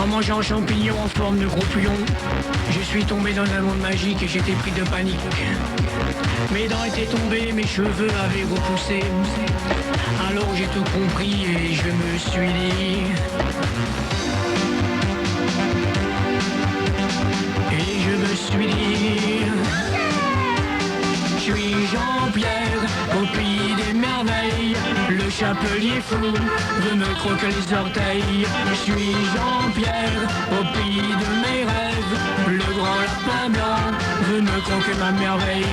En mangeant un champignon en forme de gros pion, je suis tombé dans un monde magique et j'étais pris de panique. Mes dents étaient tombées, mes cheveux avaient repoussé. Alors j'ai tout compris et je me suis dit. Et je me suis dit. Je suis Jean-Pierre, au pays des merveilles. Le chapelier fou veut me croquer les orteils. Je suis Jean-Pierre, au pays de mes rêves. Le grand lapin blanc veut me croquer ma merveille.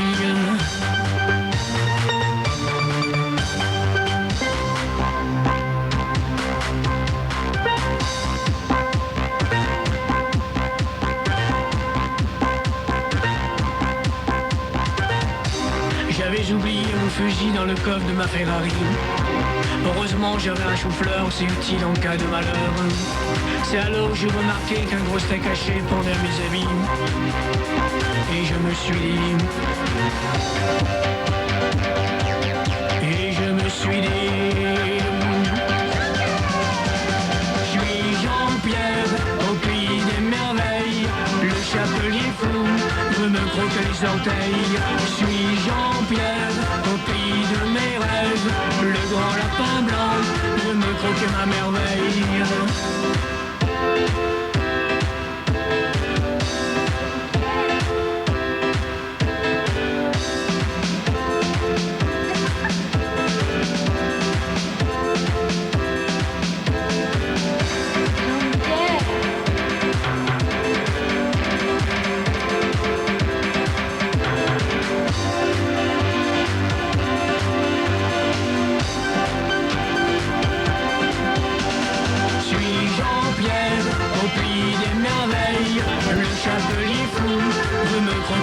J'avais oublié mon fusil dans le coffre de ma Ferrari. Heureusement j'avais un chou-fleur, c'est utile en cas de malheur. C'est alors que j'ai remarqué qu'un gros steak caché pendait à mes habits. Et je me suis dit. Et je me suis dit. Je suis Jean-Pierre, au pays des merveilles. Le chapelier fou veut me croquer les orteils. Je suis Jean-Pierre, au pays de mes rêves. Le grand lapin blanc veut me croquer ma merveille.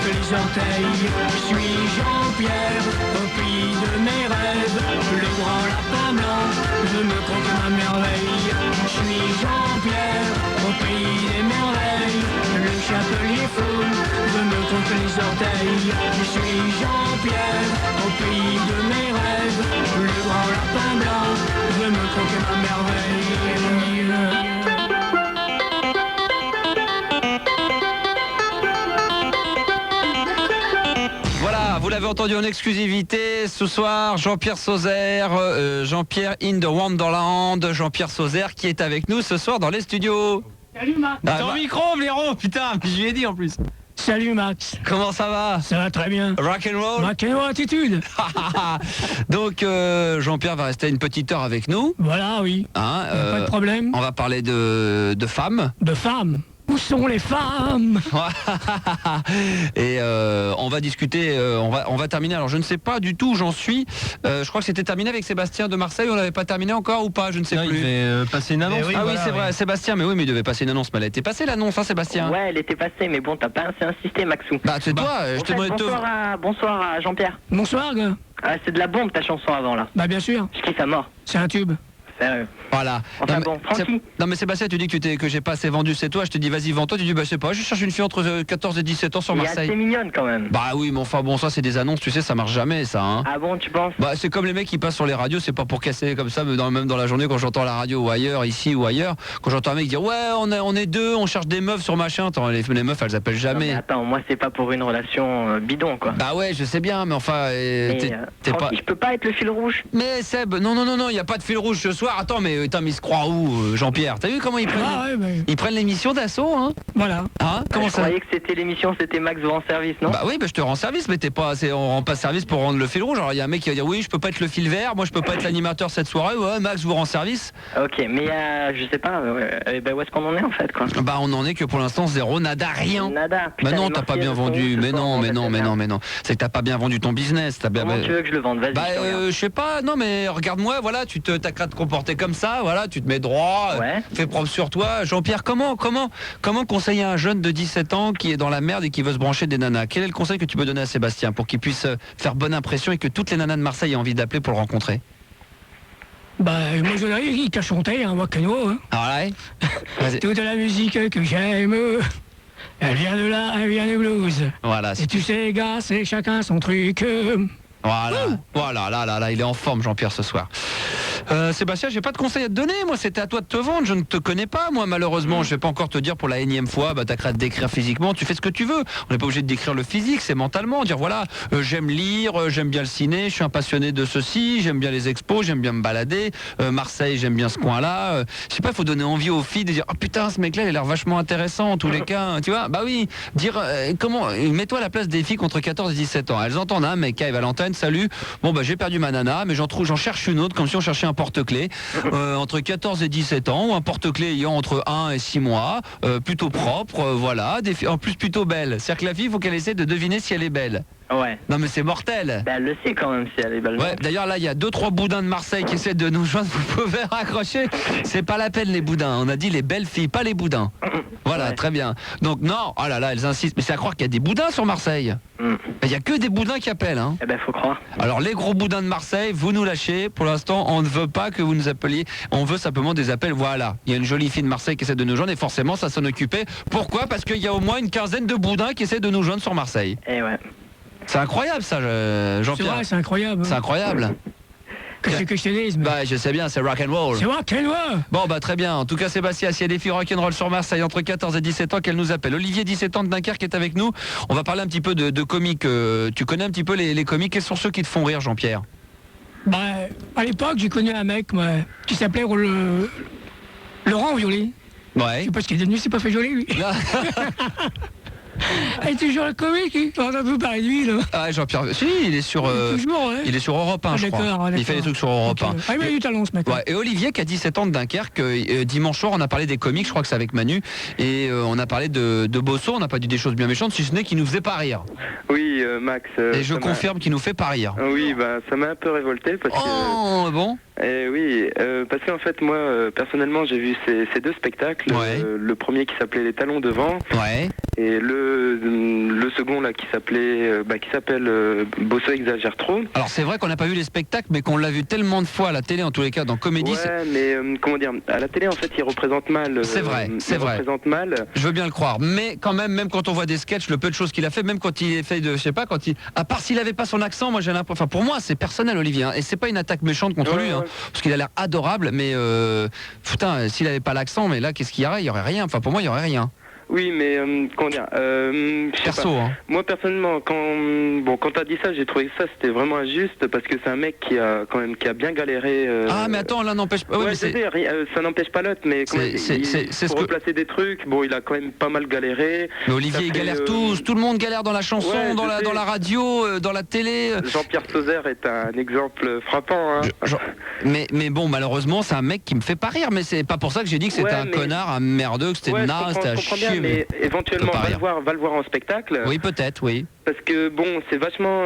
Les orteils. Je suis Jean-Pierre, au pays de mes rêves. Le grand lapin blanc veut me croquer ma merveille. Je suis Jean-Pierre, au pays des merveilles. Le chapelier fou veut me croquer les orteils. Je suis Jean-Pierre, au pays de mes rêves. Le grand lapin blanc veut me croquer ma merveille. Vous l'avez entendu en exclusivité ce soir, Jean-Pierre Sauzère, Jean-Pierre in the Wonderland, Jean-Pierre Sauzère qui est avec nous ce soir dans les studios. Salut Max. Ton micro, blaireau, putain, je lui ai dit en plus. Salut Max. Comment ça va? Ça va très bien. Rock and roll. Rock and roll attitude. Donc Jean-Pierre va rester une petite heure avec nous. Voilà, oui. Hein, pas de problème. On va parler de femmes. De femmes. Où sont les femmes? Et on va discuter, on va terminer. Alors je ne sais pas du tout où j'en suis. Je crois que c'était terminé avec Sébastien de Marseille. On n'avait pas terminé encore ou pas? Je ne sais plus. Il devait passer une annonce. Oui, ah voilà, oui, c'est vrai, Sébastien. Mais oui, mais il devait passer une annonce. Mais elle a été passée l'annonce, hein, Sébastien? Ouais, elle était passée, mais bon, t'as pas assez insisté, Maxou. Bah c'est toi. Je te demande bonsoir à Jean-Pierre. Bonsoir, gars. Ah, c'est de la bombe ta chanson avant là. Bah bien sûr. Je kiffe à mort. C'est un tube. Sérieux. Voilà. Enfin bon, Francky. Non mais Sébastien, tu dis que j'ai pas assez vendu, c'est toi. Je te dis vas-y vends-toi. Tu dis bah je sais pas. Je cherche une fille entre 14 et 17 ans sur Marseille. C'est mignonne quand même. Bah oui, mais enfin bon, ça c'est des annonces, tu sais, ça marche jamais ça. Hein. Ah bon, tu penses? Bah c'est comme les mecs qui passent sur les radios, c'est pas pour casser comme ça, mais même dans la journée quand j'entends la radio ou ailleurs, ici ou ailleurs, quand j'entends un mec dire ouais on est deux, on cherche des meufs sur machin. Attends, les meufs elles appellent jamais. Non, mais attends, moi c'est pas pour une relation bidon quoi. Bah ouais, je sais bien, mais enfin t'es pas. Je peux pas être le fil rouge. Mais Seb, non, y a pas de fil rouge ce soir. Attends, mais il se croit où, Jean-Pierre? T'as vu comment ils prennent ils prennent l'émission d'assaut, hein? Voilà. Hein? Comment je croyais que c'était l'émission, c'était Max vous rend service, non? Bah oui, bah je te rends service, mais on rend pas service pour rendre le fil rouge. Alors il y a un mec qui va dire oui, je peux pas être le fil vert, moi je peux pas être l'animateur cette soirée. Ouais, Max vous rend service. Ok, mais je sais pas, bah où est-ce qu'on en est en fait quoi? Bah on en est que pour l'instant zéro, nada, rien. Nada. Bah non, t'as pas bien vendu. Mais non. C'est que t'as pas bien vendu ton business. Comment tu veux que je le vende? Vas-y. Bah je sais pas, non mais regarde-moi, voilà, t'as qu'à te comporter comme ça, voilà, tu te mets droit, fais propre sur toi. Jean-Pierre, comment conseiller un jeune de 17 ans qui est dans la merde et qui veut se brancher des nanas? Quel est le conseil que tu peux donner à Sébastien pour qu'il puisse faire bonne impression et que toutes les nanas de Marseille aient envie d'appeler pour le rencontrer? Bah moi je dirais qu'il t'a chanté un rock'n'roll. Hein. Ah ouais. Toute la musique que j'aime, elle vient de là, elle vient du blues. Voilà. Et tu sais gars, c'est chacun son truc. Voilà, là, il est en forme Jean-Pierre ce soir. Sébastien, j'ai pas de conseils à te donner. Moi, c'était à toi de te vendre. Je ne te connais pas, moi, malheureusement. Je vais pas encore te dire pour la énième fois, t'as qu'à te décrire physiquement. Tu fais ce que tu veux. On n'est pas obligé de décrire le physique, c'est mentalement. Dire voilà, j'aime lire, j'aime bien le ciné, je suis un passionné de ceci, j'aime bien les expos, j'aime bien me balader. Marseille, j'aime bien ce coin-là. Je sais pas, il faut donner envie aux filles de dire oh putain, ce mec-là, il a l'air vachement intéressant en tous les cas. Tu vois, bah oui. Dire comment, mets-toi à la place des filles contre 14 et 17 ans. Elles entendent un mec qui va Valentine, salut. Bon j'ai perdu ma nana, mais j'en cherche une autre, comme si on cherchait un porte-clés entre 14 et 17 ans, ou un porte-clés ayant entre 1 et 6 mois, plutôt propre, voilà, en plus plutôt belle. C'est-à-dire que la fille, il faut qu'elle essaie de deviner si elle est belle. Ouais. Non mais c'est mortel. Elle le sait quand même si elle est belle. Ouais, d'ailleurs là il y a 2-3 boudins de Marseille qui essaient de nous joindre, vous pouvez raccrocher. C'est pas la peine les boudins, on a dit les belles filles, pas les boudins. Voilà, très bien. Donc non, oh là là, elles insistent, mais c'est à croire qu'il y a des boudins sur Marseille. Il y a que des boudins qui appellent. Hein. Eh ben faut croire. Alors les gros boudins de Marseille, vous nous lâchez. Pour l'instant, on ne veut pas que vous nous appeliez. On veut simplement des appels. Voilà, il y a une jolie fille de Marseille qui essaie de nous joindre et forcément ça s'en occupait. Pourquoi ? Parce qu'il y a au moins une quinzaine de boudins qui essaient de nous joindre sur Marseille. Eh ouais. C'est incroyable ça, Jean-Pierre. C'est vrai, c'est incroyable. C'est incroyable. Que je te dise, mais... Bah je sais bien, c'est rock and roll. C'est rock and roll. Bon très bien. En tout cas Sébastien, s'il y a des filles rock and roll sur Marseille entre 14 et 17 ans, qu'elles nous appellent. Olivier, 17 ans de Dunkerque, est avec nous. On va parler un petit peu de comiques. Tu connais un petit peu les comiques. Quels sont ceux qui te font rire, Jean-Pierre ? Bah, à l'époque, j'ai connu un mec qui s'appelait Laurent Violet. Ouais. Je sais pas ce qu'il est devenu, c'est pas fait Violet, lui. Il est toujours le comique, on a vu parler de lui, là. Ah, Jean-Pierre, si, il est sur, toujours, ouais. il est sur Europe 1, je crois. Il fait des trucs sur Europe 1. Ah, il a du talent, ce mec. Ouais, et Olivier, qui a 17 ans de Dunkerque, dimanche soir, on a parlé des comiques, je crois que c'est avec Manu, et on a parlé de Bosso, on n'a pas dit des choses bien méchantes, si ce n'est qu'il nous faisait pas rire. Oui, Max. Et je confirme qu'il nous fait pas rire. Oui, ça m'a un peu révolté parce que... bon. Oui, parce qu'en fait, moi, personnellement, j'ai vu ces deux spectacles. Ouais. Le premier qui s'appelait Les Talons devant. Ouais. Et le second là qui s'appelle Bosso exagère trop. Alors c'est vrai qu'on n'a pas vu les spectacles, mais qu'on l'a vu tellement de fois à la télé, en tous les cas dans Comédie. Ouais, mais comment dire, à la télé en fait il représente mal. C'est vrai, c'est vrai. Représente mal. Je veux bien le croire, mais quand même quand on voit des sketchs, le peu de choses qu'il a fait, même quand il fait je sais pas, à part s'il avait pas son accent, moi j'ai l'impression, enfin pour moi c'est personnel Olivier, hein, et c'est pas une attaque méchante contre lui, hein, parce qu'il a l'air adorable, mais putain, s'il avait pas l'accent, mais là qu'est-ce qu'il y aurait ? Il y aurait rien. Enfin pour moi il y aurait rien. Oui, mais comment dire, perso, hein. Moi personnellement, quand t'as dit ça, j'ai trouvé ça c'était vraiment injuste parce que c'est un mec qui a bien galéré. Ah mais attends, l'un n'empêche pas. Ouais, ça n'empêche pas l'autre, mais pour replacer des trucs, il a quand même pas mal galéré. Mais Olivier, il galère tous, tout le monde galère dans la chanson, dans la radio, dans la télé. Jean-Pierre Sauzère est un exemple frappant. Hein. Mais bon, malheureusement, c'est un mec qui me fait pas rire, mais c'est pas pour ça que j'ai dit que c'était un connard, un merdeux, que c'était naze, c'était à chier. Mais éventuellement, va le voir en spectacle. Oui, peut-être, oui. Parce que c'est vachement,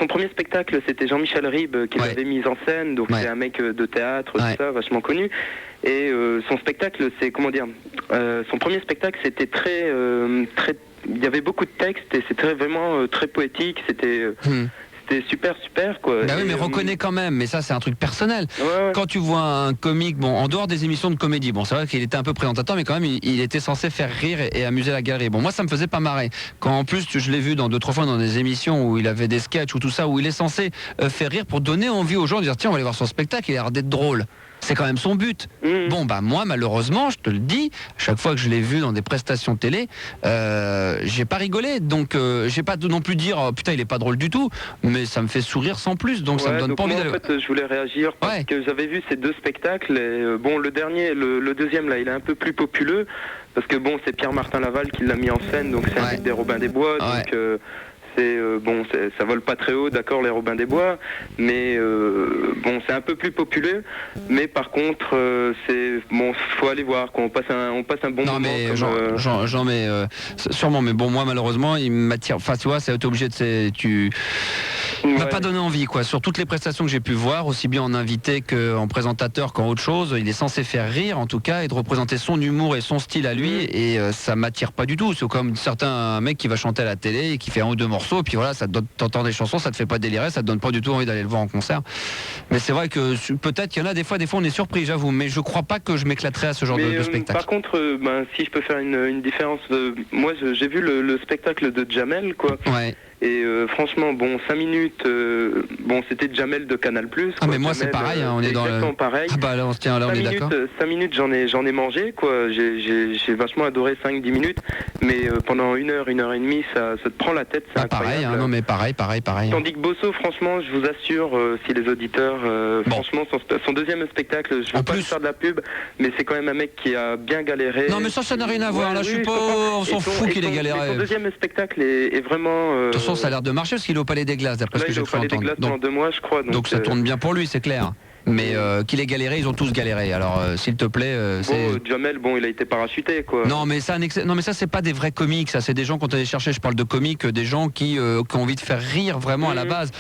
son premier spectacle, c'était Jean-Michel Ribes qui l'avait mis en scène, donc c'est un mec de théâtre, tout ça, vachement connu. Et son spectacle, son premier spectacle, c'était très, il y avait beaucoup de textes et c'était vraiment très poétique, c'était super quoi. Bah oui, mais reconnais quand même, mais ça c'est un truc personnel. Ouais. Quand tu vois un comique, en dehors des émissions de comédie, c'est vrai qu'il était un peu présentateur, mais quand même il était censé faire rire et amuser la galerie. Bon, moi ça me faisait pas marrer. Quand en plus je l'ai vu 2-3 fois dans des émissions où il avait des sketchs ou tout ça, où il est censé faire rire pour donner envie aux gens de dire tiens on va aller voir son spectacle, il a l'air d'être drôle. C'est quand même son but. Bon, moi, malheureusement, je te le dis, chaque fois que je l'ai vu dans des prestations télé, j'ai pas rigolé. Donc, j'ai pas non plus dire, oh, putain, il est pas drôle du tout, mais ça me fait sourire sans plus. Donc, ça me donne pas envie d'aller. En fait, je voulais réagir parce que j'avais vu ces deux spectacles. Et, le dernier, le deuxième, là, il est un peu plus populeux parce que c'est Pierre-Martin Laval qui l'a mis en scène. Donc, c'est un mec des Robins des Bois. Donc, ça vole pas très haut, d'accord, les Robins des Bois, mais c'est un peu plus populeux, mais par contre faut aller voir, on passe un bon moment. J'en mets sûrement, mais bon, moi malheureusement il m'attire, enfin tu vois, c'est obligé de tu m'a pas donné envie quoi. Sur toutes les prestations que j'ai pu voir, aussi bien en invité qu'en présentateur qu'en autre chose, il est censé faire rire en tout cas et de représenter son humour et son style à lui, et ça m'attire pas du tout. C'est comme certains mecs qui va chanter à la télé et qui fait un ou deux morceaux, et puis voilà, t'entends des chansons, ça te fait pas délirer, ça te donne pas du tout envie d'aller le voir en concert. Mais c'est vrai que peut-être qu'il y en a des fois on est surpris, j'avoue, mais je crois pas que je m'éclaterais à ce genre de spectacle. Par contre, si je peux faire une différence, moi j'ai vu le spectacle de Jamel, quoi. Ouais. Et franchement, bon, 5 minutes, bon, c'était Jamel de Canal+. Ah mais moi Jamel, c'est pareil, hein, on est dans le... pareil. Ah bah là on se tient, là on est d'accord. 5 minutes, j'en ai mangé, quoi. J'ai vachement adoré 5-10 minutes, mais pendant 1 heure et demie, ça te prend la tête, c'est incroyable. Pareil, hein, non mais pareil. Tandis que Bosso, franchement, je vous assure, si les auditeurs, franchement, son deuxième spectacle, je veux pas lui faire de la pub, mais c'est quand même un mec qui a bien galéré. Non mais ça n'a rien à voir, là je suis pas... On s'en fout qu'il ait galéré. Son deuxième spectacle est vraiment... De toute façon ça a l'air de marcher parce qu'il est au Palais des Glaces, d'après ce que j'ai cru entendre. Il est au Palais des Glaces pendant 2 mois, je crois. Donc ça tourne bien pour lui, c'est clair. Mais qu'il ait galéré, ils ont tous galéré. Alors s'il te plaît, Jamel, bon, il a été parachuté, quoi. Non mais ça c'est pas des vrais comiques, ça c'est des gens qu'on allait chercher. Je parle de comiques, des gens qui ont envie de faire rire vraiment à la base.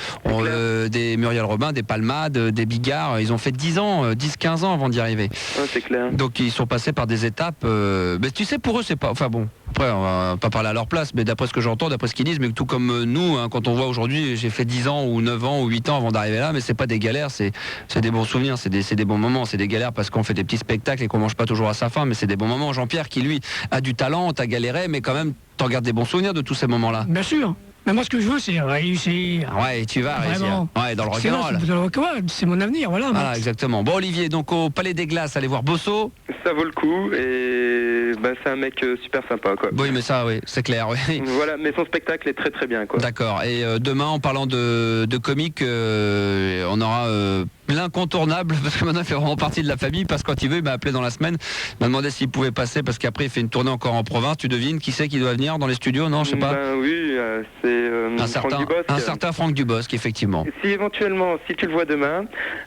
Des Muriel Robin, des Palmade, des Bigard, ils ont fait 10-15 ans avant d'y arriver. Ouais, c'est clair. Donc ils sont passés par des étapes. Mais tu sais, pour eux c'est pas. Enfin bon. Après, on va pas parler à leur place, mais d'après ce que j'entends, d'après ce qu'ils disent, mais tout comme nous, hein, quand on voit aujourd'hui, j'ai fait 10 ans ou 9 ans ou 8 ans avant d'arriver là, mais c'est pas des galères, c'est des bons souvenirs, c'est des bons moments, c'est des galères parce qu'on fait des petits spectacles et qu'on mange pas toujours à sa faim, mais c'est des bons moments. Jean-Pierre qui lui a du talent, t'as galéré, mais quand même t'en gardes des bons souvenirs de tous ces moments-là. Bien sûr. Mais moi, ce que je veux, c'est réussir. Ouais, tu vas réussir. Ouais, dans le rock'n'roll. C'est mon avenir, voilà. Voilà, exactement. Bon, Olivier, donc au Palais des Glaces, allez voir Bosso. Ça vaut le coup et c'est un mec super sympa, quoi. Oui, mais ça, oui, c'est clair. Oui. Voilà, mais son spectacle est très très bien, quoi. D'accord. Et demain, en parlant de comique, on aura l'incontournable, parce que maintenant il fait vraiment partie de la famille, parce que quand il veut, il m'a appelé dans la semaine, il m'a demandé s'il pouvait passer, parce qu'après il fait une tournée encore en province. Tu devines qui c'est qui doit venir dans les studios? Non, je sais pas. Oui, c'est Franck Dubosc. Un certain Franck Dubosc, effectivement. Si éventuellement, si tu le vois demain...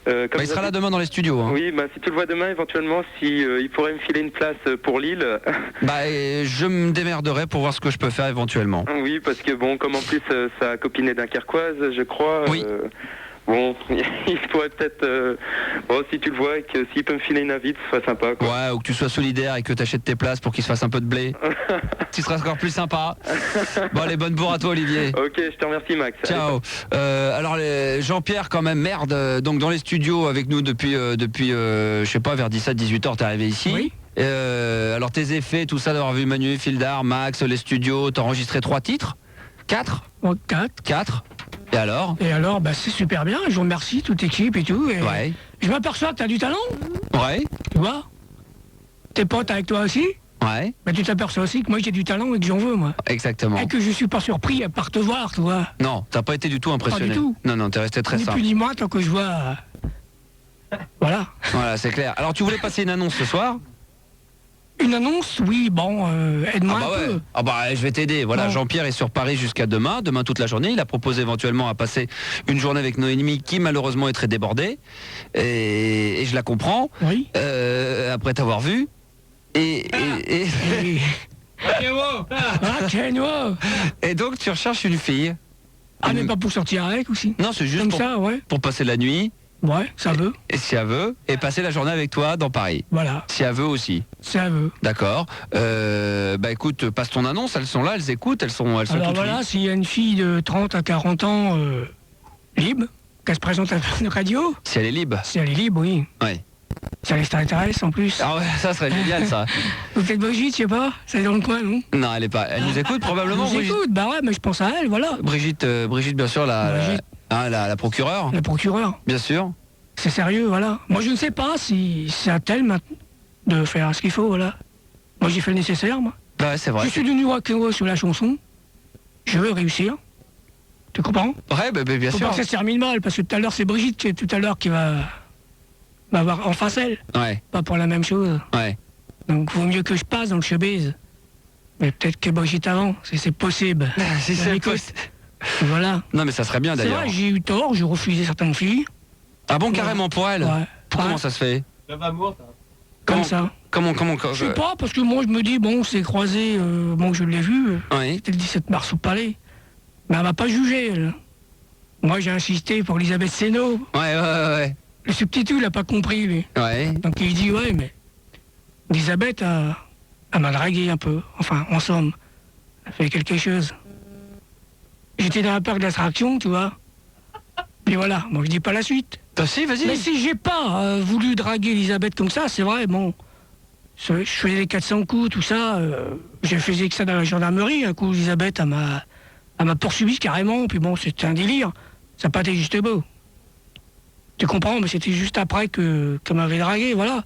il sera là demain dans les studios. Hein. Oui, si tu le vois demain, éventuellement, si il pourrait me filer une place pour Lille... je me démerderai pour voir ce que je peux faire éventuellement. Oui, parce que bon, comme en plus sa copine est dunkerquoise, je crois... Oui. Bon, il pourrait peut-être... si tu le vois, que s'il peut me filer une invite, ce serait sympa, quoi. Ouais, ou que tu sois solidaire et que tu achètes tes places pour qu'il se fasse un peu de blé. Tu seras encore plus sympa. Bon, allez, bonne bourre à toi, Olivier. Ok, je te remercie, Max. Ciao. Alors, Jean-Pierre, quand même, merde, donc dans les studios avec nous depuis je sais pas, vers 17-18h, t'es arrivé ici. Oui. Alors, tes effets, tout ça, d'avoir vu Manu, Fildar, Max, les studios, t'as enregistré 3 titres? 4? 4. Et alors, c'est super bien, je vous remercie, toute équipe et tout. Et ouais. Je m'aperçois que t'as du talent, Ouais. tu vois. Tes potes avec toi aussi, Ouais. mais tu t'aperçois aussi que moi j'ai du talent et que j'en veux, moi. Exactement. Et que je suis pas surpris par te voir, tu vois. Non, t'as pas été du tout impressionné. Pas du tout. Non, t'es resté très Ni simple. plus ni moins tant que je vois... Voilà. Voilà, c'est clair. Alors, tu voulais passer une annonce ce soir? Une annonce, oui, bon, aide-moi un peu. Ah bah je vais t'aider. Voilà, Bon. Jean-Pierre est sur Paris jusqu'à demain toute la journée. Il a proposé éventuellement à passer une journée avec Noémie qui malheureusement est très débordée. Et je la comprends. Oui. Après t'avoir vu. Et donc tu recherches une fille. Ah, mais pas pour sortir avec aussi. Non, c'est juste Comme pour, ça, ouais. pour passer la nuit. Ouais, ça veut. Et si elle veut, et passer la journée avec toi dans Paris. Voilà, Si elle veut aussi. ça veut. D'accord. Écoute, passe ton annonce, elles sont là, elles écoutent, elles sont Alors toutes voilà, libres. s'il y a une fille de 30 à 40 ans libre, qu'elle se présente à une radio, Si elle est libre. si elle est libre, oui. Ouais. Si elle t'intéresse en plus. Ah ouais, ça serait génial ça. Ou peut-être Brigitte, je sais pas, c'est dans le coin, non? Non, elle est pas. Elle nous écoute probablement. Vous Brigitte. écoute, bah ouais, mais je pense à elle, voilà. Brigitte, bien sûr, la procureure, La procureure, bien sûr. c'est sérieux, voilà. Moi je ne sais pas si c'est à tel maintenant de faire ce qu'il faut, voilà. Moi j'ai fait le nécessaire, moi. Bah ouais, c'est vrai. Je suis devenu rock'n'roll sur la chanson. Je veux réussir. Tu comprends? Ouais, bien Faut sûr. pas que ça se termine mal, parce que tout à l'heure c'est Brigitte qui va avoir en face elle, Ouais, pas pour la même chose. ouais. Donc vaut mieux que je passe dans le showbiz. Mais peut-être que Brigitte avant, c'est possible. Si On c'est écoute. possible. Voilà. Non, mais ça serait bien C'est d'ailleurs. vrai, j'ai eu tort, j'ai refusé certaines filles. Ah bon, carrément pour elle. Ouais. Comment Ouais, ça se fait? comme ça. Comment Je sais pas, parce que moi je me dis, bon, c'est croisé, bon, je l'ai vu, Oui. c'était le 17 mars au Palais. Mais elle m'a pas jugé, elle. Moi j'ai insisté pour Elisabeth Seno. Ouais. Le substitut, il a pas compris, lui. Ouais. Donc il dit, ouais, mais Elisabeth elle m'a dragué un peu. Enfin, en somme, elle fait quelque chose. J'étais dans un parc d'attractions, tu vois. Et voilà, moi je dis pas la suite. Si, vas-y. Mais si j'ai pas voulu draguer Elisabeth comme ça, c'est vrai, bon. Je faisais les 400 coups, tout ça. Je faisais que ça dans la gendarmerie. Un coup, Elisabeth, elle Elle m'a poursuivi carrément, puis bon, c'était un délire. Ça n'a pas été juste beau. Tu comprends, mais c'était juste après qu'elle m'avait dragué, voilà.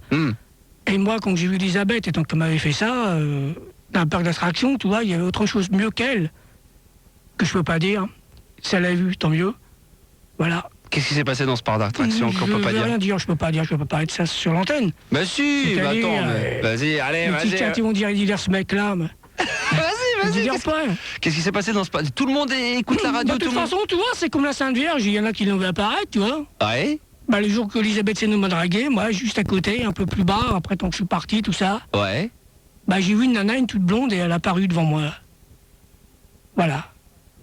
Et moi, quand j'ai vu Elisabeth, et tant qu'elle m'avait fait ça, dans un parc d'attraction, tu vois, il y avait autre chose mieux qu'elle, que je peux pas dire. Si elle l'a vu, tant mieux. Voilà. Qu'est-ce qui s'est passé dans ce parc d'attraction qu'on peut pas dire? Rien dire, je peux pas parler de ça sur l'antenne. Bah si, bah attends, vas-y, allez, vas-y. Les petits ils vont dire, il dit ce mec-là, mais... Vas-y. Qu'est-ce qui s'est passé dans ce parc? Tout le monde écoute la radio, de toute façon, tu vois, c'est comme la Sainte Vierge, il y en a qui l'ont vu apparaître, tu vois. Ouais. Bah, le jour que Elisabeth Senou m'a dragué, moi, juste à côté, un peu plus bas, après tant que je suis parti, tout ça. Ouais. Bah, j'ai vu une nana, une toute blonde, et elle a apparu devant moi. Voilà.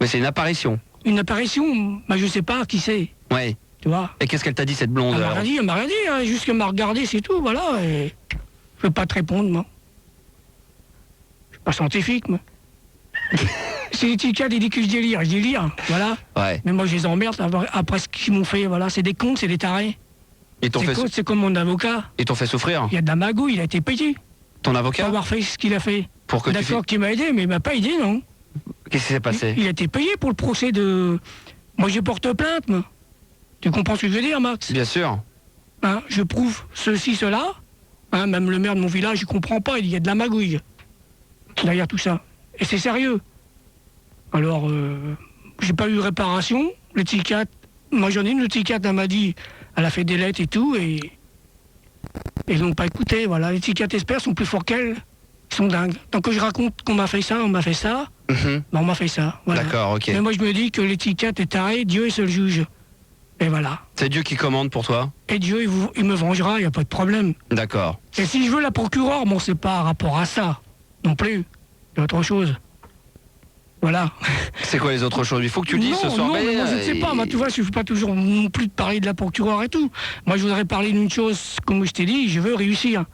Mais c'est une apparition. Une apparition, bah, je sais pas qui c'est. Ouais. Tu vois. Et qu'est-ce qu'elle t'a dit, cette blonde? Elle m'a rien dit, hein, juste qu'elle m'a regardé, c'est tout, voilà. Et je peux pas te répondre, moi. Je suis pas scientifique, moi. C'est les petits cas, des dit que je délire, voilà. Ouais. Mais moi, je les emmerde après ce qu'ils m'ont fait, voilà. C'est des cons, c'est des tarés. C'est comme mon avocat. Ils t'ont fait souffrir? Il y a de la magouille, il a été payé. Ton avocat? Pour avoir fait ce qu'il a fait. Pour que D'accord, qu'il m'a aidé, mais il m'a pas aidé, non. Qu'est-ce qui s'est passé? Il a été payé pour le procès de... Moi, je porte plainte, moi. Tu comprends ce que je veux dire, Max? Bien sûr. Hein, je prouve ceci, cela. Hein, même le maire de mon village, il comprend pas, il dit, il y a de la magouille derrière tout ça. Et c'est sérieux. Alors, j'ai pas eu réparation. Le psychiatre, moi j'en ai une, le psychiatre, elle m'a dit, elle a fait des lettres et tout, et ils n'ont pas écouté, voilà. Les psychiatres experts sont plus forts qu'elle. Ils sont dingues. Tant que je raconte qu'on m'a fait ça, on m'a fait ça, ben on m'a fait ça. Voilà. D'accord, ok. Mais moi je me dis que les psychiatres est taré, Dieu est seul juge. Et voilà. C'est Dieu qui commande pour toi? Et Dieu, il me vengera, il n'y a pas de problème. D'accord. Et si je veux la procureure, bon, c'est pas rapport à ça, non plus. C'est autre chose. Voilà. C'est quoi les autres choses? Il faut que tu le dises ce soir. Non, mais moi je ne sais pas. Moi, tu vois, je ne suis pas toujours non plus de parler de la procureure et tout. Moi, je voudrais parler d'une chose, comme je t'ai dit, je veux réussir.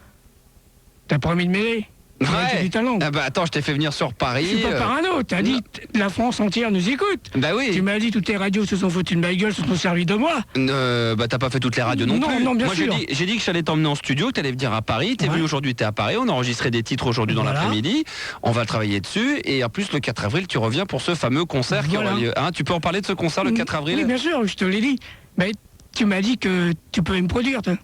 T'as promis de m'aider. Ouais. Du talent. Ah bah attends, je t'ai fait venir sur Paris. Je suis pas parano. T'as dit la France entière nous écoute. Bah oui. Tu m'as dit toutes les radios se sont foutues de ma gueule, se sont servis de moi. Bah t'as pas fait toutes les radios non plus. Non, bien moi, sûr. J'ai dit que j'allais t'emmener en studio, que t'allais venir à Paris. T'es venu aujourd'hui, t'es à Paris. On a enregistré des titres aujourd'hui dans l'après-midi. On va travailler dessus. Et en plus, le 4 avril, tu reviens pour ce fameux concert qui aura lieu. Hein, tu peux en parler de ce concert le 4 avril? Oui, bien sûr, je te l'ai dit. Mais tu m'as dit que tu pouvais me produire, toi.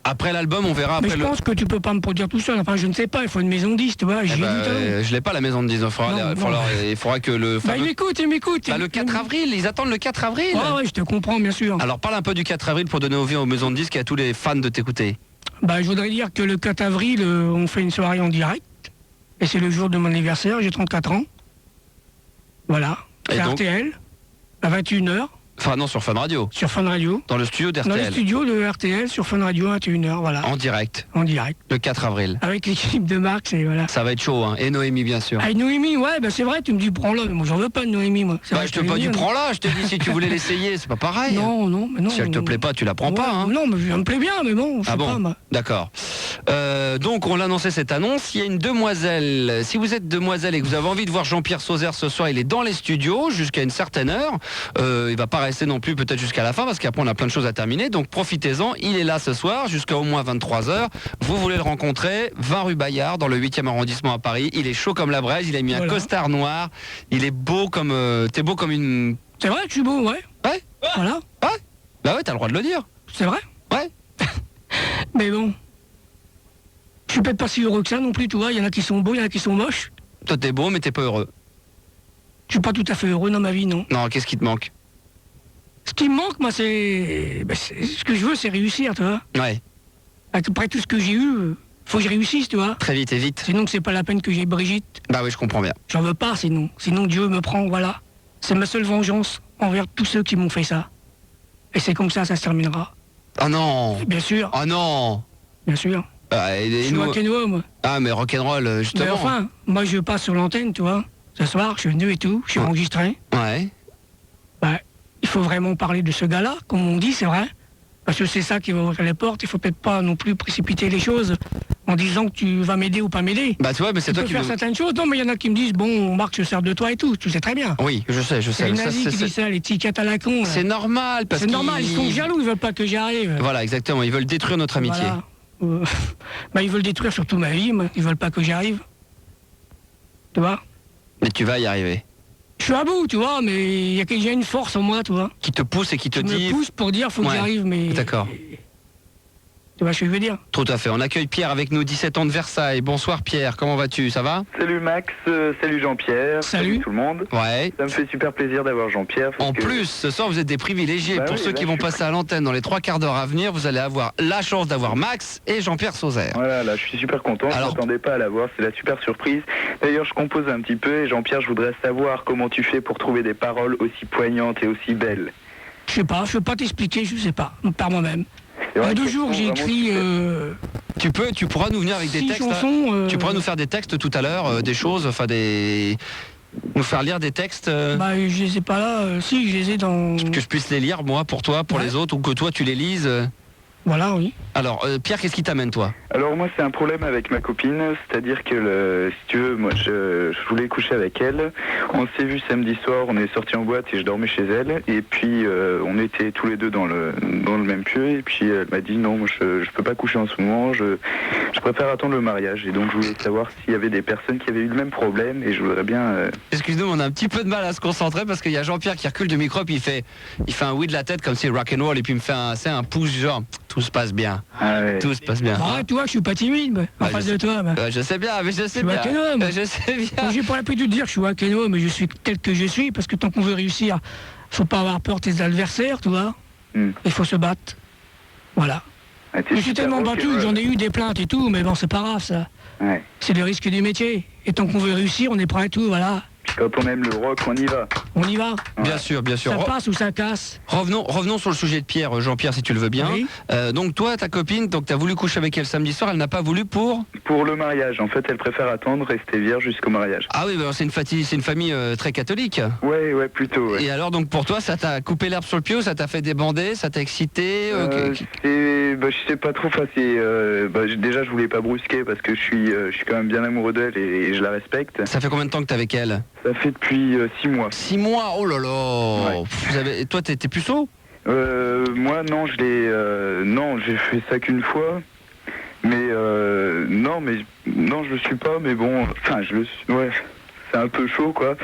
Après l'album, on verra. Mais je pense que tu peux pas me produire tout seul. Enfin, je ne sais pas. Il faut une maison de 10, tu vois. Je l'ai pas, la maison de 10. Il faudra que le. Bah, il m'écoute. Bah, le 4 avril, ils attendent le 4 avril. Ouais, je te comprends, bien sûr. Alors parle un peu du 4 avril pour donner envie aux maisons de disques et à tous les fans de t'écouter. Bah, je voudrais dire que le 4 avril, on fait une soirée en direct. Et c'est le jour de mon anniversaire, j'ai 34 ans. Voilà. C'est RTL, à 21h. Enfin non, sur Fun Radio. Sur Fun Radio. Dans le studio d'RTL. Dans le studio de RTL, sur Fun Radio, à 21h, voilà. En direct. En direct. Le 4 avril. Avec l'équipe de Max, et voilà. Ça va être chaud, hein. Et Noémie, bien sûr. Ah, Noémie, ouais, bah c'est vrai, tu me dis prends-la, mais moi j'en veux pas de Noémie, moi. Bah, je te pas dit prends-la, je te dis si tu voulais l'essayer, c'est pas pareil. Non, mais non. Si elle te plaît pas, tu la prends pas, hein. Non, mais elle me plaît bien, mais bon, je sais pas, moi. D'accord. Donc on l'a annoncé cette annonce, il y a une demoiselle. Si vous êtes demoiselle et que vous avez envie de voir Jean-Pierre Sauzère ce soir, il est dans les studios jusqu'à une certaine heure. Il va pas rester non plus peut-être jusqu'à la fin parce qu'après on a plein de choses à terminer. Donc profitez-en, il est là ce soir jusqu'à au moins 23h. Vous voulez le rencontrer, 20 rue Bayard dans le 8e arrondissement à Paris. Il est chaud comme la braise, il a mis un costard noir. Il est beau comme... T'es beau comme une... C'est vrai que je suis beau, ouais. Ouais. Voilà. Ouais. Bah ouais, t'as le droit de le dire. C'est vrai. Ouais. Mais bon... Je suis peut-être pas si heureux que ça non plus, tu vois. Il y en a qui sont beaux, il y en a qui sont moches. Toi t'es beau mais t'es pas heureux. Je suis pas tout à fait heureux dans ma vie, non. Non, qu'est-ce qui te manque? Ce qui me manque, moi, c'est... ce que je veux, c'est réussir, tu vois. Ouais. Après tout ce que j'ai eu, faut que je réussisse, tu vois. Très vite et vite. Sinon, c'est pas la peine que j'ai Brigitte. Bah oui, je comprends bien. J'en veux pas, sinon. Sinon, Dieu me prend, voilà. C'est ma seule vengeance envers tous ceux qui m'ont fait ça. Et c'est comme ça se terminera. Oh non. Bien sûr. Oh non. Bien sûr. Je suis rock'n'roll, moi. Ah, mais rock'n'roll, justement. Mais enfin, moi, je passe sur l'antenne, tu vois. Ce soir, je suis venu et tout, je suis enregistré. Ouais. Bah, il faut vraiment parler de ce gars-là, comme on dit, c'est vrai. Parce que c'est ça qui va ouvrir les portes. Il faut peut-être pas non plus précipiter les choses en disant que tu vas m'aider ou pas m'aider. Bah tu vois, mais c'est toi qui peux faire certaines choses. Non, mais il y en a qui me disent, bon, Marc, je sers de toi et tout. Tu sais très bien. Oui, je sais. C'est les nazis qui disent ça, les petits à la con. C'est normal, parce que... C'est normal, ils sont jaloux, ils veulent pas que j'y arrive. Voilà, exactement, ils veulent détruire notre amitié. Voilà. Bah, ils veulent détruire surtout ma vie, ils veulent pas que j'y arrive. Tu vois? Mais tu vas y arriver. Je suis à bout, tu vois, mais il y a une force en moi, tu vois. Qui te pousse et qui te dit... me pousse pour dire, faut que j'arrive, mais... D'accord. Tu vois ce que je veux dire? Tout à fait. On accueille Pierre avec nous, 17 ans de Versailles. Bonsoir Pierre, comment vas-tu? Ça va? Salut Max, salut Jean-Pierre, salut tout le monde. Ouais. Ça me fait super plaisir d'avoir Jean-Pierre. En plus, ce soir vous êtes des privilégiés. Bah Pour oui, ceux qui vont passer à l'antenne dans les 3 quarts d'heure à venir, vous allez avoir la chance d'avoir Max et Jean-Pierre Sauzère. Voilà, là je suis super content, je ne m'attendais pas à l'avoir, c'est la super surprise. D'ailleurs je compose un petit peu et Jean-Pierre, je voudrais savoir comment tu fais pour trouver des paroles aussi poignantes et aussi belles. Je sais pas, je peux pas t'expliquer, je sais pas, par moi-même. Il y a 2 jours j'ai écrit... Tu pourras nous venir avec des textes. Chansons, Tu pourras nous faire des textes tout à l'heure, des choses, enfin des... Nous faire lire des textes Bah je les ai pas là, si je les ai dans... Que je puisse les lire moi pour toi, pour les autres, ou que toi tu les lises. Voilà, oui. Alors, Pierre, qu'est-ce qui t'amène, toi? Alors, moi, c'est un problème avec ma copine, c'est-à-dire que, si tu veux, moi, je voulais coucher avec elle. On s'est vu samedi soir, on est sortis en boîte et je dormais chez elle. Et puis, on était tous les deux dans le même pieu. Et puis, elle m'a dit, non, moi, je peux pas coucher en ce moment, je préfère attendre le mariage. Et donc, je voulais savoir s'il y avait des personnes qui avaient eu le même problème et je voudrais bien... Excuse-nous, on a un petit peu de mal à se concentrer parce qu'il y a Jean-Pierre qui recule du micro, puis il fait un oui de la tête comme si rock'n'roll, et puis il me fait un pouce genre... Tout se passe bien. Ah ouais. Tout se passe bien. Ah, tu vois, je suis pas timide, en face de toi. Je sais bien, mais je sais bien. Je sais bien. J'ai pas l'habitude de dire que je suis wakeno, mais je suis tel que je suis, parce que tant qu'on veut réussir, faut pas avoir peur de tes adversaires, tu vois. Il faut se battre. Voilà. Ah, je suis tellement battu que j'en ai eu des plaintes et tout, mais bon, c'est pas grave, ça. Ouais. C'est le risque du métier. Et tant qu'on veut réussir, on est prêt à tout, voilà. Quand on aime le rock, on y va. On y va. Bien sûr, bien sûr. Ça passe ou ça casse. Revenons sur le sujet de Pierre, Jean-Pierre, si tu le veux bien. Oui. Donc toi, ta copine, donc tu as voulu coucher avec elle samedi soir, elle n'a pas voulu pour le mariage. En fait, elle préfère attendre, rester vierge jusqu'au mariage. Ah oui, bah, c'est une famille très catholique. Ouais, plutôt. Ouais. Et alors, donc pour toi, ça t'a coupé l'herbe sur le pied ou ça t'a fait débander, ça t'a excité je sais pas trop. Déjà, je voulais pas brusquer parce que je suis quand même bien amoureux d'elle et je la respecte. Ça fait combien de temps que t'es avec elle? Ça fait depuis 6 mois. 6 mois, oh là là. Ouais. Toi, t'es puceau? Moi, non, j'ai fait ça qu'une fois. Mais non, je le suis pas. Mais bon, enfin, je le suis. Ouais, c'est un peu chaud, quoi.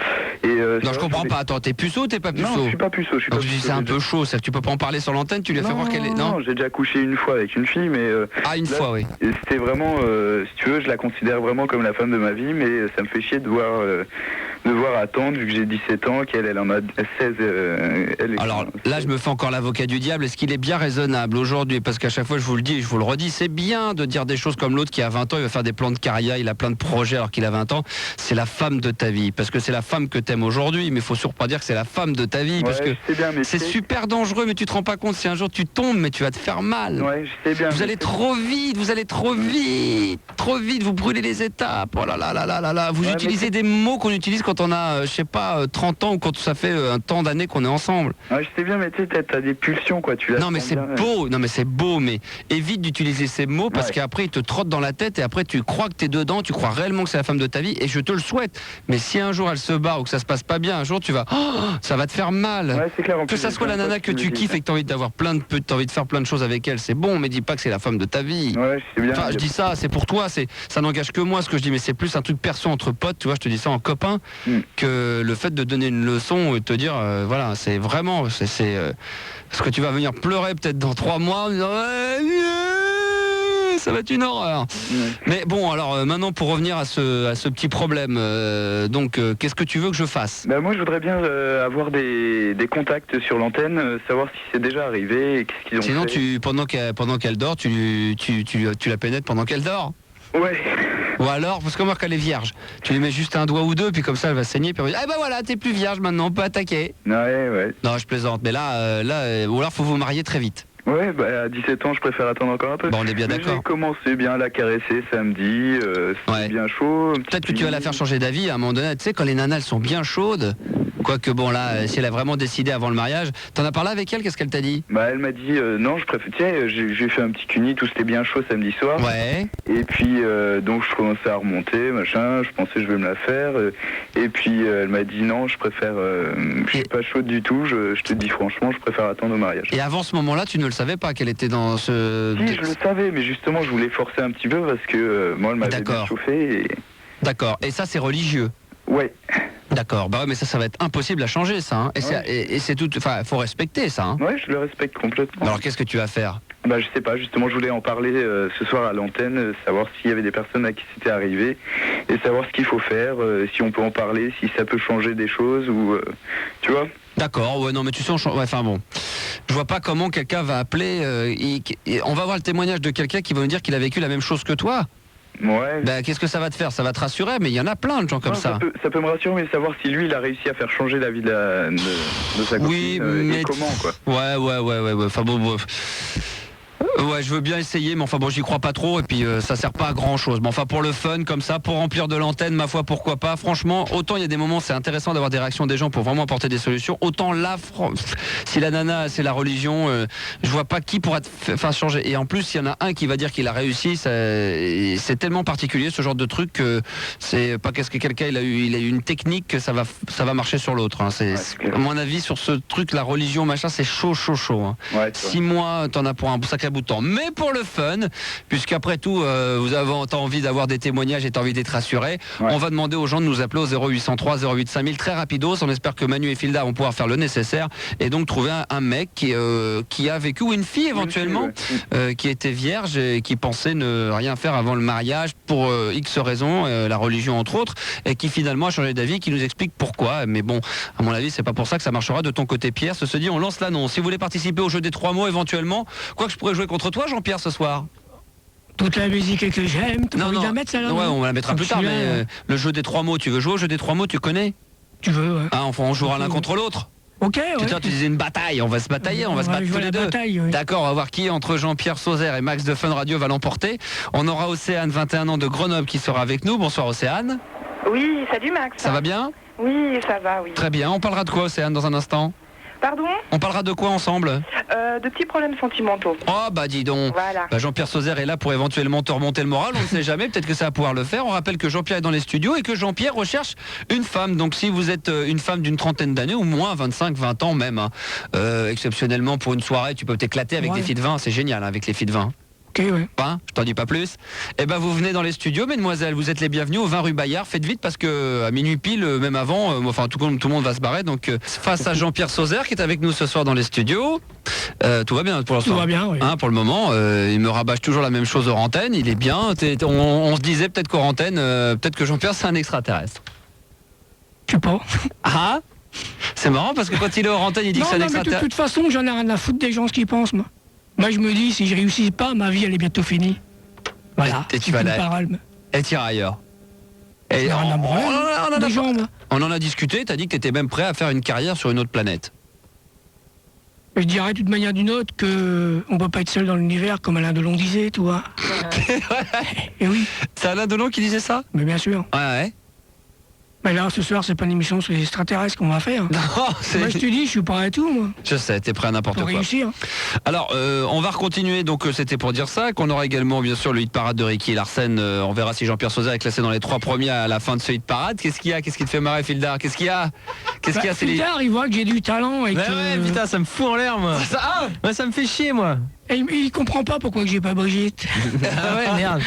Et non, je comprends pas. Attends, t'es puceau ou t'es pas puceau? Non, je suis pas puceau. Donc tu dis c'est un peu chaud, ça. Tu peux pas en parler sur l'antenne. Tu lui as fait voir qu'elle est. Non, j'ai déjà couché une fois avec une fille, mais. Une fois, oui. C'était vraiment, si tu veux, je la considère vraiment comme la femme de ma vie, mais ça me fait chier de devoir attendre, vu que j'ai 17 ans, qu'elle en a 16. Alors là, je me fais encore l'avocat du diable. Est-ce qu'il est bien raisonnable aujourd'hui? Parce qu'à chaque fois, je vous le dis et je vous le redis, c'est bien de dire des choses comme l'autre qui a 20 ans, il va faire des plans de carrière, il a plein de projets alors qu'il a 20 ans. C'est la femme de ta vie, parce que c'est la femme que t'aimes aujourd'hui, mais il faut surtout pas dire que c'est la femme de ta vie, parce que c'est super dangereux, mais tu te rends pas compte, si un jour tu tombes, mais tu vas te faire mal. Ouais, je sais bien. Vous allez trop vite, vous brûlez les étapes. Oh là là là là là là. Vous utilisez des mots qu'on utilise quand on a, je sais pas, 30 ans ou quand ça fait un temps d'années qu'on est ensemble. Ouais, je sais bien, mais tu sais, t'as des pulsions, quoi. Non, mais c'est beau, mais évite d'utiliser ces mots parce qu'après ils te trottent dans la tête et après tu crois que t'es dedans, tu crois réellement que c'est la femme de ta vie et je te le souhaite. Mais si un jour elle se bat ou que ça se passe pas bien, un jour tu vas, ça va te faire mal. Ouais, c'est clair, que ça soit la nana que tu kiffes et que t'as envie d'avoir t'as envie de faire plein de choses avec elle, c'est bon, mais dis pas que c'est la femme de ta vie. Ouais, je sais bien. Enfin, je dis ça, c'est pour toi, ça n'engage que moi ce que je dis, mais c'est plus un truc perso entre potes, tu vois, je te dis ça en copain, que le fait de donner une leçon et de te dire, voilà, c'est vraiment, parce que tu vas venir pleurer peut-être dans 3 mois en disant, ça va être une horreur. Mais bon, alors maintenant pour revenir à ce petit problème, donc qu'est-ce que tu veux que je fasse? Moi je voudrais bien avoir des contacts sur l'antenne, savoir si c'est déjà arrivé et qu'est-ce qu'ils ont fait. Sinon pendant qu'elle dort, tu la pénètres pendant qu'elle dort? Ouais. Ou alors, parce que moi qu'elle est vierge, tu lui mets juste un doigt ou deux, puis comme ça elle va saigner, puis elle va dire, voilà, t'es plus vierge maintenant, on peut attaquer. Ouais. Non, je plaisante, mais là, ou alors faut vous marier très vite. Ouais, à 17 ans, je préfère attendre encore un peu. Bon, on est bien d'accord. J'ai commencé bien à la caresser samedi, c'était bien chaud. Peut-être que tu vas la faire changer d'avis à un moment donné. Tu sais, quand les nanas, elles sont bien chaudes, quoique bon, là, si elle a vraiment décidé avant le mariage, t'en as parlé avec elle, qu'est-ce qu'elle t'a dit? Elle m'a dit, non, je préfère, tu sais, j'ai fait un petit cuni, tout c'était bien chaud samedi soir. Ouais. Et puis, donc, je commençais à remonter, machin, je pensais je vais me la faire. Et puis, elle m'a dit, non, je préfère, je suis pas chaude du tout, je te dis franchement, je préfère attendre au mariage. Et avant ce moment-là, tu ne le savais pas qu'elle était dans ce... Si, je le savais, mais justement, je voulais forcer un petit peu parce que moi, elle m'avait bien chauffé. D'accord, et ça, c'est religieux? Ouais. D'accord, bah ouais, mais ça va être impossible à changer, ça. Hein. Et c'est tout. Enfin, faut respecter ça. Hein. Ouais, je le respecte complètement. Alors, qu'est-ce que tu vas faire? Bah, je sais pas. Justement, je voulais en parler ce soir à l'antenne, savoir s'il y avait des personnes à qui c'était arrivé, et savoir ce qu'il faut faire, si on peut en parler, si ça peut changer des choses, ou tu vois. D'accord, ouais, non, mais tu sais, enfin bon, je vois pas comment quelqu'un va appeler. On va voir le témoignage de quelqu'un qui va nous dire qu'il a vécu la même chose que toi. Ouais. Ben, qu'est-ce que ça va te faire? Ça va te rassurer, mais il y en a plein de gens comme ça. Ça peut me rassurer, mais savoir si lui, il a réussi à faire changer la vie de sa copine. Oui, mais et comment, quoi. Ouais. Enfin bon. Ouais, je veux bien essayer, mais enfin bon, j'y crois pas trop, et puis ça sert pas à grand chose. Bon, enfin pour le fun, comme ça, pour remplir de l'antenne, ma foi, pourquoi pas. Franchement, autant il y a des moments, c'est intéressant d'avoir des réactions des gens pour vraiment apporter des solutions. Autant là, si la nana, c'est la religion, je vois pas qui pourra faire changer. Et en plus, s'il y en a un qui va dire qu'il a réussi, c'est tellement particulier ce genre de truc que c'est pas qu'est-ce que quelqu'un il a eu une technique que ça va marcher sur l'autre. Hein. À mon avis, sur ce truc, la religion, machin, c'est chaud. Hein. Ouais, 6 mois, t'en as pour un sacré bout de temps. Mais pour le fun, puisqu'après tout, t'as envie d'avoir des témoignages et t'as envie d'être rassuré, on va demander aux gens de nous appeler au 0803 08 5000 très rapidos. On espère que Manu et Filda vont pouvoir faire le nécessaire et donc trouver un mec qui a vécu, ou une fille éventuellement, qui était vierge et qui pensait ne rien faire avant le mariage pour X raisons, la religion entre autres, et qui finalement a changé d'avis, qui nous explique pourquoi. Mais bon, à mon avis, c'est pas pour ça que ça marchera de ton côté, Pierre. Ceci dit, on lance l'annonce. Si vous voulez participer au jeu des 3 mots éventuellement, quoi que je pourrais jouer contre toi, Jean-Pierre, ce soir? Toute la musique que j'aime, tu veux la mettre celle-là? Ouais, on la mettra plus tard, mais le jeu des 3 mots, tu veux jouer au jeu des 3 mots, tu connais? Tu veux, ouais. Ah, enfin, on jouera l'un contre l'autre. Ok, ouais. Tu disais une bataille, on va se batailler, on va se battre tous les deux. D'accord, on va voir qui entre Jean-Pierre Sauzère et Max de Fun Radio va l'emporter. On aura Océane, 21 ans de Grenoble, qui sera avec nous. Bonsoir Océane. Oui, salut Max. Ça va bien? Oui, ça va, oui. Très bien, on parlera de quoi Océane dans un instant? Pardon? On parlera de quoi ensemble? De petits problèmes sentimentaux. Oh bah dis donc. Voilà. Bah, Jean-Pierre Sauzère est là pour éventuellement te remonter le moral, on ne sait jamais, peut-être que ça va pouvoir le faire. On rappelle que Jean-Pierre est dans les studios et que Jean-Pierre recherche une femme. Donc si vous êtes une femme d'une trentaine d'années ou moins, 25, 20 ans même, hein, exceptionnellement pour une soirée, tu peux t'éclater avec des filles de vin, c'est génial hein, avec les filles de vin. Ok, ouais. Hein, je t'en dis pas plus. Eh ben vous venez dans les studios, mesdemoiselles, vous êtes les bienvenus au 20 rue Bayard. Faites vite parce que à minuit pile, même avant, enfin tout le monde va se barrer. Donc face à Jean-Pierre Sauzère qui est avec nous ce soir dans les studios, tout va bien pour l'instant. Tout va bien, oui. Hein, pour le moment, il me rabâche toujours la même chose hors antenne. Il est bien. On se disait peut-être qu'hors antenne, peut-être que Jean-Pierre c'est un extraterrestre. Je sais pas. Ah, c'est marrant parce que quand il est hors antenne, il dit que c'est un extraterrestre. De toute façon, j'en ai rien à foutre des gens ce qu'ils pensent, moi. Moi, je me dis, si je réussis pas, ma vie, elle est bientôt finie. Voilà. Et tu vas là. Et tu iras ailleurs. Et on en a discuté, t'as dit que t'étais même prêt à faire une carrière sur une autre planète. Je dirais d'une manière ou d'une autre que on peut pas être seul dans l'univers, comme Alain Delon disait, tu vois. Et oui. C'est Alain Delon qui disait ça? Mais bien sûr. Ouais. Mais là, ce soir, c'est pas une émission sur les extraterrestres qu'on va faire. Non, moi, je te dis, je suis prêt à tout, moi. Je sais, t'es prêt à n'importe quoi. Pour réussir. Alors, on va continuer, donc c'était pour dire ça, qu'on aura également, bien sûr, le hit parade de Ricky et Larsen. On verra si Jean-Pierre Sauzère est classé dans les 3 premiers à la fin de ce hit parade. Qu'est-ce qu'il y a? Qu'est-ce qui te fait marrer, Fildar? Qu'est-ce qu'il y a? Fildar, il voit que j'ai du talent et que... Ouais, putain, ça me fout en l'air, moi. Ça me fait chier, moi. Et il comprend pas pourquoi que j'ai pas Brigitte. Ah ouais, merde.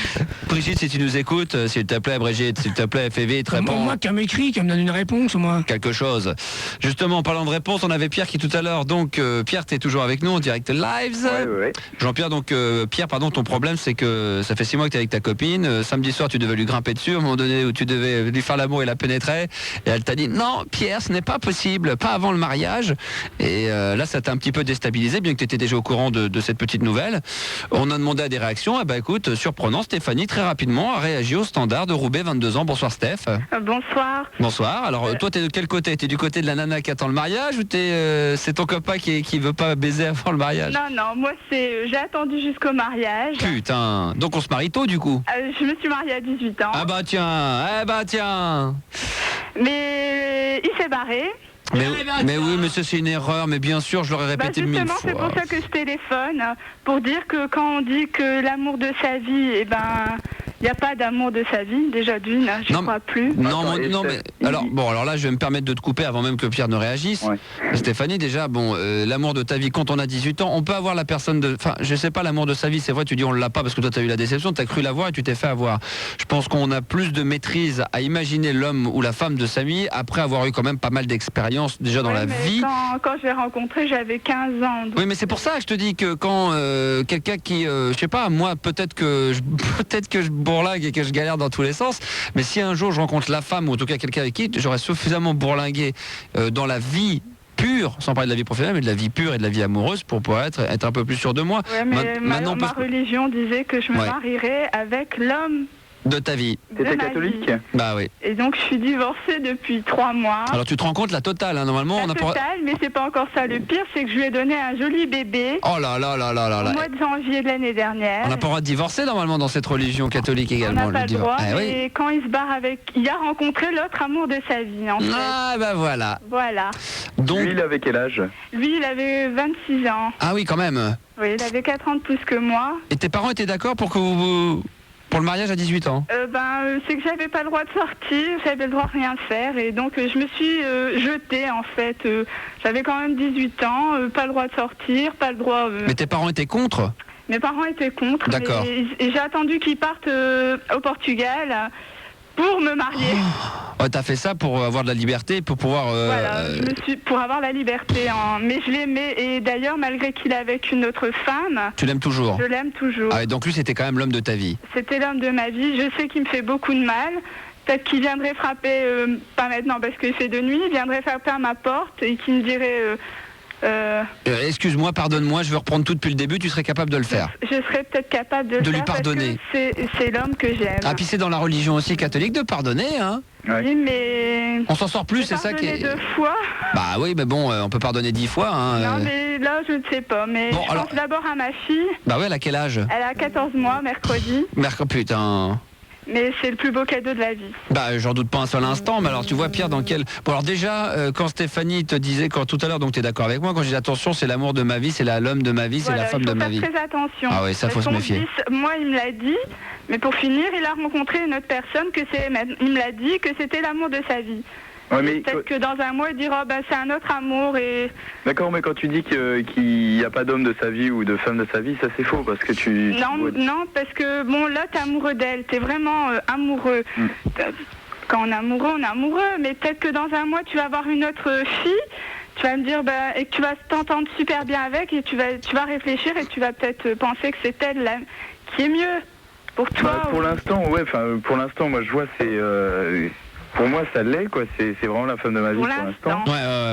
Brigitte, si tu nous écoutes, s'il te plaît, Brigitte, s'il te plaît, fais vite, réponds. Moi, qu'elle m'écrit, qu'elle me donne une réponse, moi. Quelque chose. Justement, en parlant de réponse, on avait Pierre qui tout à l'heure, donc Pierre, t'es toujours avec nous en direct live. Ouais. Jean-Pierre, donc Pierre, pardon, ton problème, c'est que ça fait 6 mois que t'es avec ta copine. Samedi soir, tu devais lui grimper dessus, à un moment donné où tu devais lui faire l'amour et la pénétrer. Et elle t'a dit, non, Pierre, ce n'est pas possible, pas avant le mariage. Et là, ça t'a un petit peu déstabilisé, bien que tu étais déjà au courant de cette petite nouvelle. On a demandé à des réactions. Écoute, surprenant, Stéphanie, très rapidement, a réagi au standard de Roubaix, 22 ans. Bonsoir, Steph. Bonsoir. Bonsoir. Alors, toi, t'es de quel côté? T'es du côté de la nana qui attend le mariage ou c'est ton copain qui veut pas baiser avant le mariage? Non, moi, j'ai attendu jusqu'au mariage. Putain. Donc, on se marie tôt, du coup? Je me suis mariée à 18 ans. Ah bah tiens. Mais il s'est barré. Mais oui, mais ça c'est une erreur, mais bien sûr, je l'aurais répété 1000 fois. C'est pour ça que je téléphone, pour dire que quand on dit que l'amour de sa vie, il n'y a pas d'amour de sa vie, déjà d'une, je ne crois plus. Non, mais alors là, je vais me permettre de te couper avant même que Pierre ne réagisse. Ouais. Stéphanie, déjà, l'amour de ta vie, quand on a 18 ans, on peut avoir la personne de... Enfin, je sais pas, l'amour de sa vie, c'est vrai, tu dis on l'a pas parce que toi, tu as eu la déception, tu as cru l'avoir et tu t'es fait avoir. Je pense qu'on a plus de maîtrise à imaginer l'homme ou la femme de sa vie après avoir eu quand même pas mal d'expérience déjà dans la vie. Quand je l'ai rencontré, j'avais 15 ans. Donc... Oui, mais c'est pour ça que je te dis que quand quelqu'un qui... je sais pas, moi, peut-être que je bourlingue et que je galère dans tous les sens, mais si un jour je rencontre la femme ou en tout cas quelqu'un avec qui j'aurais suffisamment bourlingué dans la vie pure, sans parler de la vie professionnelle, mais de la vie pure et de la vie amoureuse pour pouvoir être un peu plus sûr de moi. Ouais, mais ma religion disait que je me marierais avec l'homme de ta vie. T'étais catholique ? Bah oui. Et donc je suis divorcée depuis 3 mois. Alors tu te rends compte la totale, hein, normalement. La totale, mais c'est pas encore ça. Le pire, c'est que je lui ai donné un joli bébé. Oh là là là là là là. Au mois de janvier de l'année dernière. On n'a pas le droit de divorcer normalement dans cette religion catholique également. On n'a pas le droit, mais oui. Quand il se barre avec... Il a rencontré l'autre amour de sa vie, en fait. Ah bah voilà. Voilà. Donc... Lui, il avait quel âge ? Lui, il avait 26 ans. Ah oui, quand même. Oui, il avait 4 ans de plus que moi. Et tes parents étaient d'accord pour que vous... Pour le mariage à 18 ans c'est que j'avais pas le droit de sortir, j'avais le droit de rien faire et donc je me suis jetée en fait. J'avais quand même 18 ans, pas le droit de sortir, pas le droit... Mais tes parents étaient contre ? Mes parents étaient contre. D'accord. Et j'ai attendu qu'ils partent au Portugal pour me marier. Oh, t'as fait ça pour avoir de la liberté, pour pouvoir... Voilà, pour avoir la liberté. Mais je l'aimais et d'ailleurs, malgré qu'il est avec une autre femme... Tu l'aimes toujours ? Je l'aime toujours. Ah, et donc lui, c'était quand même l'homme de ta vie ? C'était l'homme de ma vie. Je sais qu'il me fait beaucoup de mal. Peut-être qu'il viendrait frapper, pas maintenant parce qu'il fait de nuit, il viendrait frapper à ma porte et qu'il me dirait... excuse-moi, pardonne-moi, je veux reprendre tout depuis le début, tu serais capable de le faire ? Je serais peut-être capable de le faire lui pardonner. Parce que c'est l'homme que j'aime. Ah, puis c'est dans la religion aussi catholique de pardonner, hein ? Oui, mais... On s'en sort plus, c'est ça qui est... 2 fois. Bah oui, mais bon, on peut pardonner 10 fois, hein. Non, mais là, je ne sais pas, mais bon, je pense d'abord à ma fille. Bah ouais, elle a quel âge ? Elle a 14 mois, mercredi. Putain... Mais c'est le plus beau cadeau de la vie. Bah j'en doute pas un seul instant, mais alors tu vois Pierre dans quel... Bon alors déjà, quand Stéphanie te disait, tout à l'heure, donc tu es d'accord avec moi, quand je dis attention, c'est l'amour de ma vie, c'est l'homme de ma vie, c'est la femme de ma vie. Il faut faire très attention. Ah oui, ça faut se méfier. Moi il me l'a dit, mais pour finir, il a rencontré une autre personne, il me l'a dit que c'était l'amour de sa vie. Ouais, mais peut-être que dans un mois, il dira c'est un autre amour et... D'accord, mais quand tu dis qu'il n'y a pas d'homme de sa vie ou de femme de sa vie, ça c'est faux parce que tu... Non, parce que bon, là, t'es amoureux d'elle, t'es vraiment amoureux. Quand on est amoureux, mais peut-être que dans un mois, tu vas avoir une autre fille, tu vas me dire, et que tu vas t'entendre super bien avec et tu vas réfléchir et tu vas peut-être penser que c'est elle là, qui est mieux pour toi. Pour l'instant, moi je vois, c'est... Pour moi, ça l'est, quoi. C'est vraiment la femme de ma vie pour l'instant.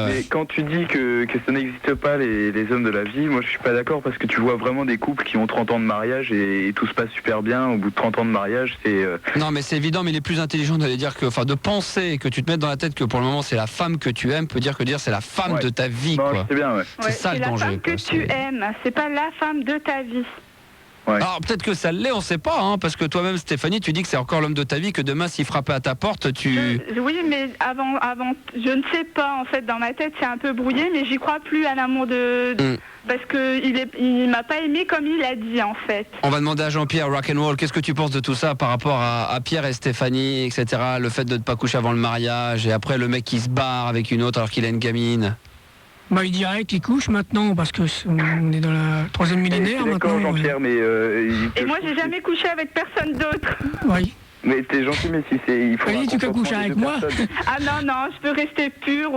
Mais quand tu dis que ça n'existe pas, les hommes de la vie, moi, je suis pas d'accord parce que tu vois vraiment des couples qui ont 30 ans de mariage et tout se passe super bien. Au bout de 30 ans de mariage, c'est... Non, mais c'est évident, mais il est plus intelligent d'aller dire que... Enfin, de penser que tu te mettes dans la tête que pour le moment, c'est la femme que tu aimes, peut dire que dire c'est la femme de ta vie, quoi. C'est bien, C'est ça le danger. C'est la femme que tu aimes, c'est pas la femme de ta vie. Ouais. Alors peut-être que ça l'est, on sait pas, hein, parce que toi-même Stéphanie, tu dis que c'est encore l'homme de ta vie, que demain s'il frappait à ta porte, tu... Oui, mais avant, je ne sais pas, en fait, dans ma tête c'est un peu brouillé, mais j'y crois plus à l'amour de... Parce qu'il m'a pas aimé comme il a dit, en fait. On va demander à Jean-Pierre Rock'n'Roll, qu'est-ce que tu penses de tout ça par rapport à Pierre et Stéphanie, etc. Le fait de ne pas coucher avant le mariage, et après le mec qui se barre avec une autre alors qu'il a une gamine. Bah, il dirait qu'il couche maintenant parce que on est dans la 3e millénaire maintenant. Jean-Pierre, mais et moi j'ai jamais couché avec personne d'autre. Oui. Mais t'es gentil, mais si c'est... Il faut tu peux coucher avec moi. Ah non, je peux rester pure.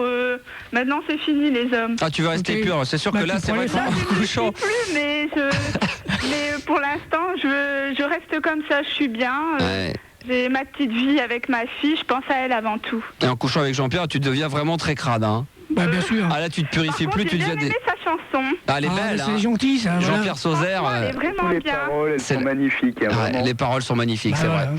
Maintenant c'est fini les hommes. Ah, tu veux rester pure, c'est sûr que là c'est vrai qu'en couchant... plus, mais pour l'instant je reste comme ça, je suis bien. J'ai ma petite vie avec ma fille, je pense à elle avant tout. Et en couchant avec Jean-Pierre, tu deviens vraiment très crade, hein. Bah bien sûr. Ah là tu te purifies plus, tu deviens des... J'ai bien aimé sa chanson. Ah, elle est belle, c'est gentil ça. Jean-Pierre Sauzère. Elle est vraiment les bien. paroles, elles sont magnifiques. Hein, les paroles sont magnifiques, c'est vrai.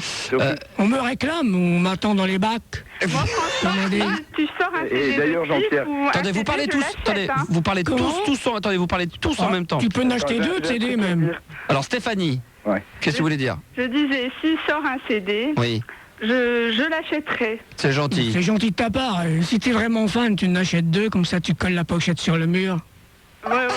On me réclame, on m'attend dans les bacs. Moi, franchement, tu sors un CD. Et d'ailleurs, Jean-Pierre. Attendez, vous parlez tous. Attendez, vous parlez tous en même temps. Tu peux en acheter 2 de CD même. Alors Stéphanie, qu'est-ce que tu voulais dire? Je disais, s'il sort un CD. Oui. Je l'achèterai. C'est gentil. C'est gentil de ta part. Si t'es vraiment fan, tu en achètes 2, comme ça tu colles la pochette sur le mur. Ouais.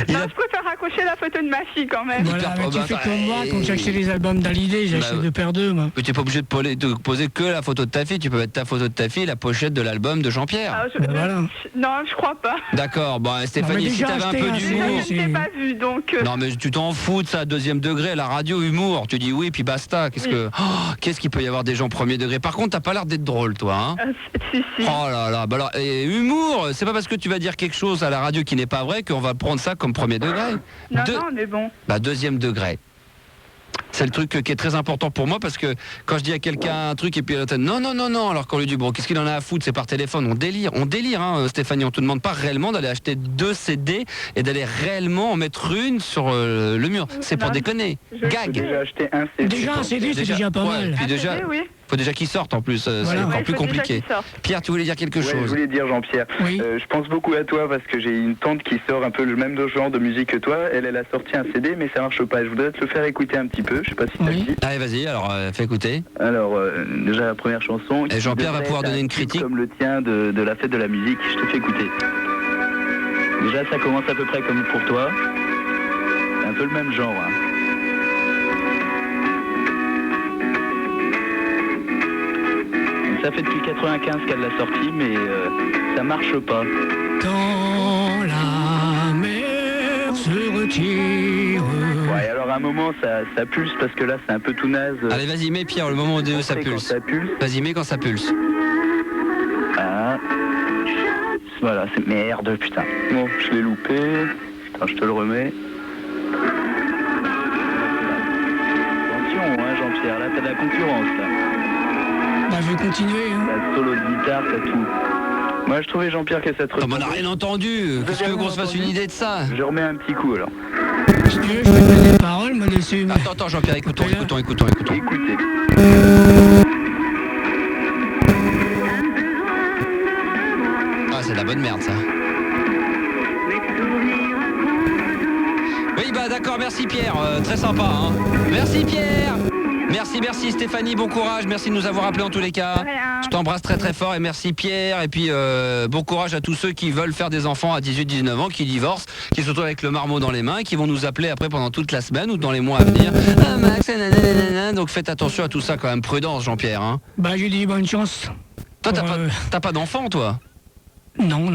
Non, je préfère raccrocher la photo de ma fille quand même. Voilà, mais tu fais comme moi, quand j'ai acheté les albums d'Hallyday, j'ai acheté 2 paires d'eux, moi. Mais tu n'es pas obligé de poser que la photo de ta fille, tu peux mettre ta photo de ta fille et la pochette de l'album de Jean-Pierre. Voilà. Non, je crois pas. D'accord, bon Stéphanie, si t'avais un peu d'humour... Je ne t'ai pas vu, donc... Non mais tu t'en fous de ça, 2e degré, la radio, humour, tu dis oui, puis basta, qu'est-ce qu'il peut y avoir des gens 1er degré? Par contre, t'as pas l'air d'être drôle, toi, hein? Si. Oh là là, bah alors, et humour, c'est pas parce que tu vas dire quelque chose à la radio qui n'est pas vrai qu'on va prendre ça comme 1er degré. Non, mais bon. Bah 2e degré. C'est le truc qui est très important pour moi parce que quand je dis à quelqu'un un truc et puis l'autre non, alors qu'on lui dit bon qu'est-ce qu'il en a à foutre, c'est par téléphone, on délire hein, Stéphanie, on te demande pas réellement d'aller acheter 2 CD et d'aller réellement en mettre une sur le mur, c'est pour déconner. Gag. Déjà acheté un CD. Déjà un CD, c'est déjà pas mal. Puis déjà, faut déjà qu'ils sortent en plus, c'est encore plus compliqué. Pierre, tu voulais dire quelque chose? Je voulais dire Jean-Pierre, je pense beaucoup à toi parce que j'ai une tante qui sort un peu le même genre de musique que toi. Elle a sorti un CD mais ça marche pas. Je voudrais te le faire écouter un petit peu. Je sais pas si t'as dit. Allez, vas-y, alors fais écouter. Alors déjà la première chanson. Et Jean-Pierre va pouvoir donner une critique comme le tien de la fête de la musique. Je te fais écouter. Déjà ça commence à peu près comme pour toi. C'est un peu le même genre. Hein. Ça fait depuis 95 qu'elle l'a sorti, mais ça marche pas. Quand la mer se retire. Ouais, alors à un moment ça pulse parce que là c'est un peu tout naze. Allez, vas-y, mets Pierre, le moment où ça pulse. Vas-y, mets quand ça pulse. Ah. Voilà, c'est merde, putain. Bon, je l'ai loupé. Putain, je te le remets. Attention, hein, Jean-Pierre, là t'as de la concurrence là. Bah, je vais continuer. Hein. T'as solo de guitare, t'as tout. Moi, je trouvais Jean-Pierre que ça te ressemble. On n'a rien entendu. Qu'est-ce que tu veux qu'on se fasse une idée de ça? Je remets un petit coup alors. Si tu veux, je vais donner des paroles, moi dessus. Attends, Jean-Pierre, écoutons. Écoutez. Ah, c'est de la bonne merde ça. Oui, bah d'accord, merci Pierre, très sympa. Hein. Merci Pierre. Merci Stéphanie, bon courage, merci de nous avoir appelés en tous les cas. Je t'embrasse très très fort et merci Pierre. Et puis bon courage à tous ceux qui veulent faire des enfants à 18-19 ans, qui divorcent, qui se retrouvent avec le marmot dans les mains et qui vont nous appeler après pendant toute la semaine ou dans les mois à venir. Ah Max, nanana. Donc faites attention à tout ça quand même, prudence Jean-Pierre. Hein. Bah je lui dis bonne chance. Toi t'as pas d'enfant toi? Non,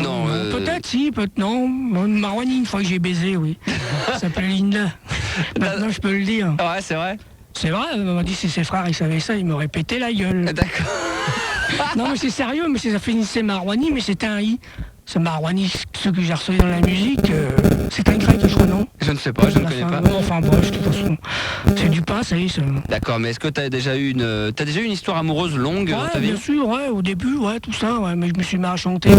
peut-être si, peut-être non. Marwani, une fois que j'ai baisé, oui. Ça s'appelle Linda. Maintenant je peux le dire. Ouais, c'est vrai. C'est vrai, on m'a dit si ses frères ils savaient ça, ils m'auraient pété la gueule. D'accord. Non mais c'est sérieux, mais ça finissait Marwani, mais c'était un i. Ce Marwani, ce que j'ai reçu dans la musique, c'est un grec, je crois, non? Je ne sais pas, je ne connais pas. Enfin bon, de toute façon, c'est du pain, ça y est. D'accord, mais est-ce que tu as déjà eu une histoire amoureuse longue dans ta vie? Bien sûr, ouais, au début, ouais, tout ça, ouais, mais je me suis mis à chanter. Ouais,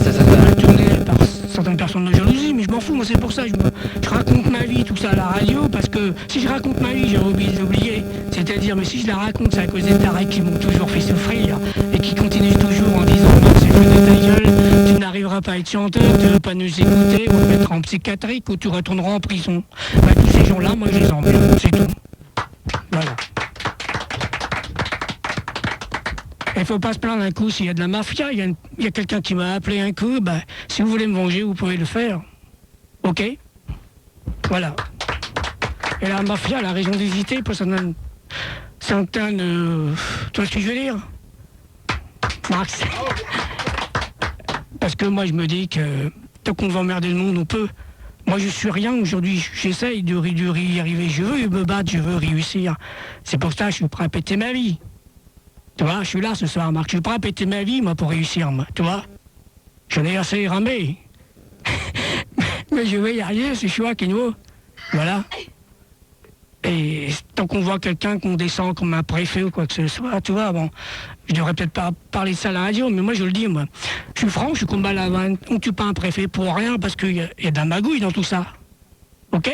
ça mal tourné par certaines personnes de jalousie, mais je m'en fous, moi c'est pour ça, je raconte ma vie, tout ça à la radio, parce que si je raconte ma vie, j'ai oublié. C'est-à-dire, mais si je la raconte, c'est à cause des tarés qui m'ont toujours fait souffrir, et qui continuent toujours en disant non, c'est fou de ta gueule, tu n'arriveras pas à être chanteur, tu ne veux pas nous écouter, on te mettra en psychiatrique ou tu retourneras en prison. Bah, tous ces gens-là, moi je les emmerde, c'est tout. Voilà. Il ne faut pas se plaindre un coup s'il y a de la mafia, il y a quelqu'un qui m'a appelé un coup, bah, si vous voulez me venger, vous pouvez le faire. Ok? Voilà. Et la mafia, la raison d'hésiter pour certaines... tu vois ce que je veux dire? Max. Parce que moi je me dis que tant qu'on va emmerder le monde, on peut. Moi je suis rien aujourd'hui, j'essaye de y arriver, je veux me battre, je veux réussir. C'est pour ça que je suis prêt à péter ma vie. Tu vois, je suis là ce soir, Marc, je suis prêt à péter ma vie, moi, pour réussir, moi, tu vois. J'en ai assez ramé. Mais je vais y arriver, c'est choix, Keno. Voilà. Et tant qu'on voit quelqu'un qu'on descend comme un préfet ou quoi que ce soit, tu vois, bon, je devrais peut-être pas parler de ça à la radio, mais moi je le dis, moi. Je suis franc, je combat la vanne, on tue pas un préfet pour rien, parce qu'il y a de la magouille dans tout ça. Ok?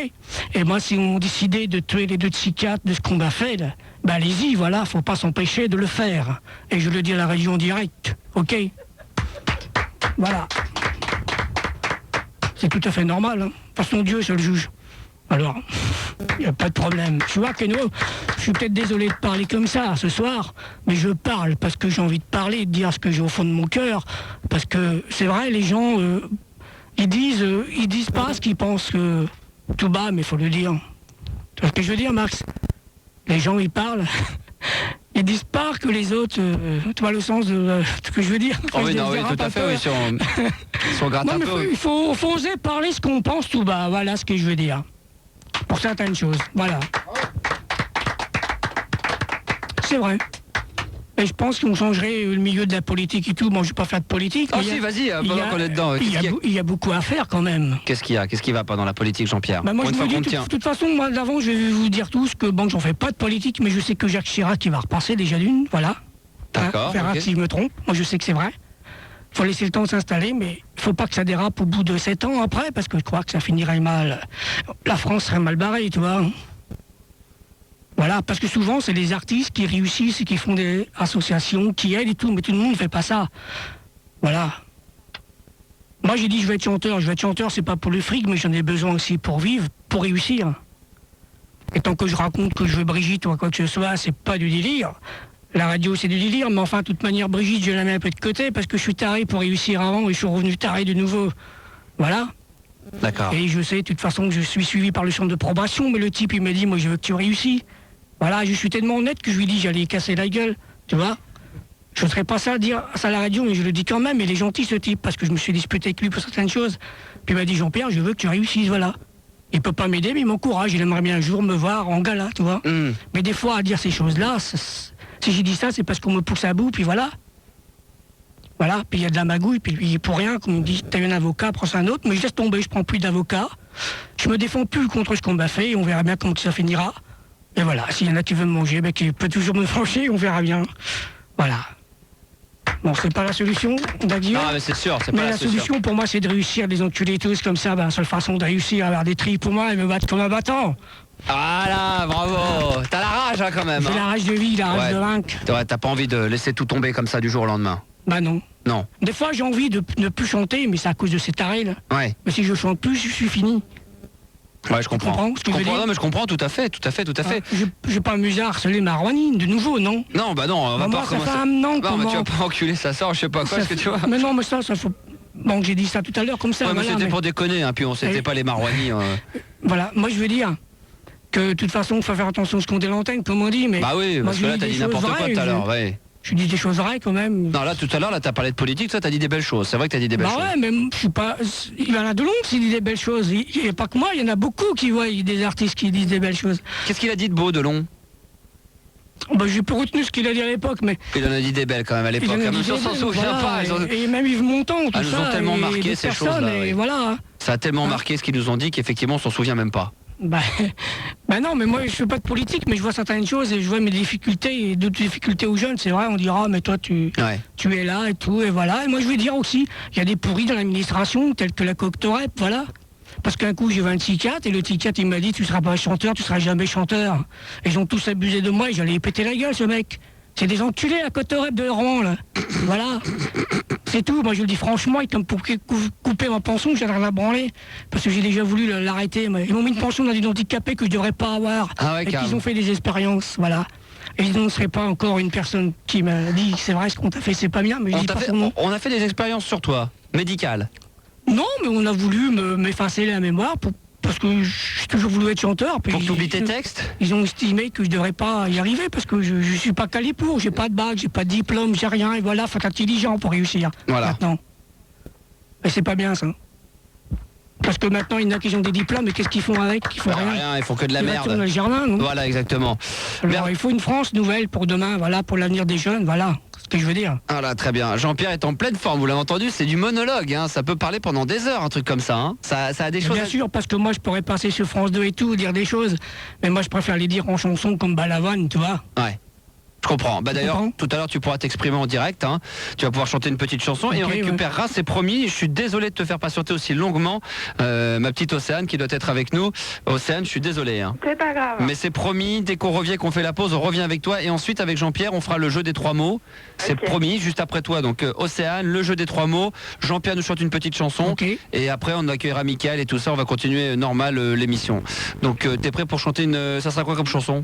Et moi, si on décidait de tuer les 2 psychiatres de ce qu'on a fait, là, ben allez-y, voilà, faut pas s'empêcher de le faire. Et je le dis à la région directe, ok? Voilà. C'est tout à fait normal, hein. De toute façon, Dieu, c'est le juge. Alors, il n'y a pas de problème. Tu vois, Keno, je suis peut-être désolé de parler comme ça ce soir, mais je parle parce que j'ai envie de parler, de dire ce que j'ai au fond de mon cœur, parce que c'est vrai, les gens, ils disent pas ce qu'ils pensent tout bas, mais il faut le dire. Tu vois ce que je veux dire, Max? Les gens, ils parlent. Ils disent pas que les autres, tu vois le sens de ce que je veux dire. Oh oui, non, oui, tout à fait, oui, si on gratte un peu. Il faut oser parler ce qu'on pense tout bas, voilà ce que je veux dire. Pour certaines choses, voilà. C'est vrai. Et je pense qu'on changerait le milieu de la politique et tout. Bon, je ne vais pas faire de politique. Ah si, vas-y, pendant qu'on est dedans. Il y a beaucoup à faire quand même. Qu'est-ce qu'il y a? Qu'est-ce qui va pas dans la politique, Jean-Pierre? Moi, je me dis, de toute façon, moi, d'avant, je vais vous dire tous que, bon, j'en fais pas de politique, mais je sais que Jacques Chirac, il va repasser déjà d'une, voilà. D'accord. On verra si je me trompe. Moi, je sais que c'est vrai. Il faut laisser le temps de s'installer, mais il ne faut pas que ça dérape au bout de 7 ans après, parce que je crois que ça finirait mal. La France serait mal barrée, tu vois. Voilà, parce que souvent, c'est les artistes qui réussissent et qui font des associations, qui aident et tout, mais tout le monde ne fait pas ça. Voilà. Moi, j'ai dit, je vais être chanteur. Je vais être chanteur, c'est pas pour le fric, mais j'en ai besoin aussi pour vivre, pour réussir. Et tant que je raconte que je veux Brigitte ou quoi que ce soit, c'est pas du délire. La radio, c'est du délire, mais enfin, de toute manière, Brigitte, je la mets un peu de côté parce que je suis taré pour réussir avant et je suis revenu taré de nouveau. Voilà. D'accord. Et je sais, de toute façon, que je suis suivi par le centre de probation, mais le type, il m'a dit, moi, je veux que tu réussis. Voilà, je suis tellement honnête que je lui dis, j'allais casser la gueule, tu vois. Je ne serais pas ça à dire ça à la radio, mais je le dis quand même, il est gentil, ce type, parce que je me suis disputé avec lui pour certaines choses. Puis il m'a dit, Jean-Pierre, je veux que tu réussisses, voilà. Il peut pas m'aider, mais il m'encourage, il aimerait bien un jour me voir en gala, tu vois. Mais des fois, à dire ces choses-là, si j'ai dit ça, c'est parce qu'on me pousse à bout, puis voilà. Voilà, puis il y a de la magouille, puis pour rien, comme on me dit, t'as eu un avocat, prends un autre, mais je laisse tomber, je prends plus d'avocat. Je me défends plus contre ce qu'on m'a fait, et on verra bien comment ça finira. Et voilà, s'il y en a qui veulent me manger, ben qui peut toujours me manger, on verra bien. Voilà. Bon, c'est pas la solution, d'ailleurs. Non, mais c'est sûr, c'est pas la solution. Pour moi, c'est de réussir, de les enculer tous comme ça. Ben, la seule façon de réussir à avoir des tris pour moi et me battre comme un battant. Voilà, bravo. T'as la rage, hein, quand même. C'est la rage de vie, la rage de vaincre. Ouais, t'as pas envie de laisser tout tomber comme ça du jour au lendemain. Bah non. Non. Des fois, j'ai envie de ne plus chanter, mais c'est à cause de ces tarés, là. Ouais. Mais si je chante plus, je suis fini. Ouais, je comprends. Ce que je veux dire. Non, mais je comprends tout à fait. Je vais pas m'amuser à harceler Marouani, de nouveau, non. Non, bah non, on va pas recommencer. Non, mais tu vas pas enculer sa sœur, je sais pas quoi, est-ce que tu vois. Mais non, mais ça faut... Bon, j'ai dit ça tout à l'heure, comme ça. Ouais, mais voilà, c'était pour déconner, hein, puis on s'était pas les Marouani. Voilà, moi je veux dire que de toute façon, il faut faire attention à ce qu'on dit à l'antenne, comme on dit, mais... Bah oui, parce que là, t'as dit n'importe quoi tout à l'heure, ouais. Je dis des choses vraies quand même. Non, là, tout à l'heure, là, t'as parlé de politique, toi, t'as dit des belles choses. C'est vrai que t'as dit des belles choses. Ouais, mais je suis pas... Il y en a de l'ombre qui disent des belles choses. Il n'y a pas que moi, il y en a beaucoup qui voient des artistes qui disent des belles choses. Qu'est-ce qu'il a dit de beau, Delon? Bah, j'ai pas retenu ce qu'il a dit à l'époque, mais... Il en a dit des belles quand même à l'époque. On s'en souvient pas. Et même Yves Montand, tout ça. Elles nous ont tellement marqué ces choses-là. Et voilà. Ça a tellement marqué ce qu'ils nous ont dit qu'effectivement, on s'en souvient même pas. Bah non, mais moi je fais pas de politique, mais je vois certaines choses et je vois mes difficultés et d'autres difficultés aux jeunes. C'est vrai, on dira, mais toi tu es là et tout, et voilà. Et moi je veux dire aussi, il y a des pourris dans l'administration, tels que la Coctorep, voilà. Parce qu'un coup j'ai vu un psychiatre et le psychiatre il m'a dit, tu seras pas chanteur, tu seras jamais chanteur. Et ils ont tous abusé de moi et j'allais péter la gueule ce mec. C'est des enculés à Coctorep de Rouen, là. Voilà. C'est tout. Moi, je le dis franchement, ils m'ont coupé ma pension, j'ai rien à branler. Parce que j'ai déjà voulu l'arrêter. Ils m'ont mis une pension dans une handicapée que je devrais pas avoir. Ah ouais, et qu'ils ont fait des expériences, voilà. Et je ne serais pas encore une personne qui m'a dit, c'est vrai, ce qu'on t'a fait, c'est pas bien, mais je dis pas son nom. On a fait des expériences sur toi, médicales. Non, mais on a voulu m'effacer la mémoire parce que j'ai toujours voulu être chanteur. Pour que tu oublies tes textes? Ils ont estimé que je devrais pas y arriver parce que je suis pas calé pour, j'ai pas de bac, j'ai pas de diplôme, j'ai rien, et voilà, faut être intelligent pour réussir. Voilà. Maintenant. Et c'est pas bien ça. Parce que maintenant, il y en a qui ont des diplômes, mais qu'est-ce qu'ils font avec? Ils font rien. Ils font que de la merde. Dans le jardin, non? Voilà, exactement. Alors, il faut une France nouvelle pour demain, voilà, pour l'avenir des jeunes, voilà. Ce que je veux dire. Voilà, très bien. Jean-Pierre est en pleine forme, vous l'avez entendu, c'est du monologue, hein. Ça peut parler pendant des heures, un truc comme ça, hein. Ça a des choses... Bien sûr, parce que moi je pourrais passer sur France 2 et tout, dire des choses, mais moi je préfère les dire en chanson comme Balavoine, tu vois. Ouais. Je comprends. Bah d'ailleurs, tout à l'heure tu pourras t'exprimer en direct, hein. Tu vas pouvoir chanter une petite chanson et on récupérera, c'est promis. Je suis désolé de te faire patienter aussi longuement, ma petite Océane qui doit être avec nous. Océane, je suis désolé, hein. C'est pas grave. Mais c'est promis, dès qu'on revient, qu'on fait la pause, on revient avec toi et ensuite avec Jean-Pierre, on fera le jeu des 3 mots. C'est promis, juste après toi. Donc Océane, le jeu des 3 mots. Jean-Pierre nous chante une petite chanson et après on accueillera Mickaël et tout ça. On va continuer normal l'émission. Donc t'es prêt pour chanter une... Ça sera quoi comme chanson?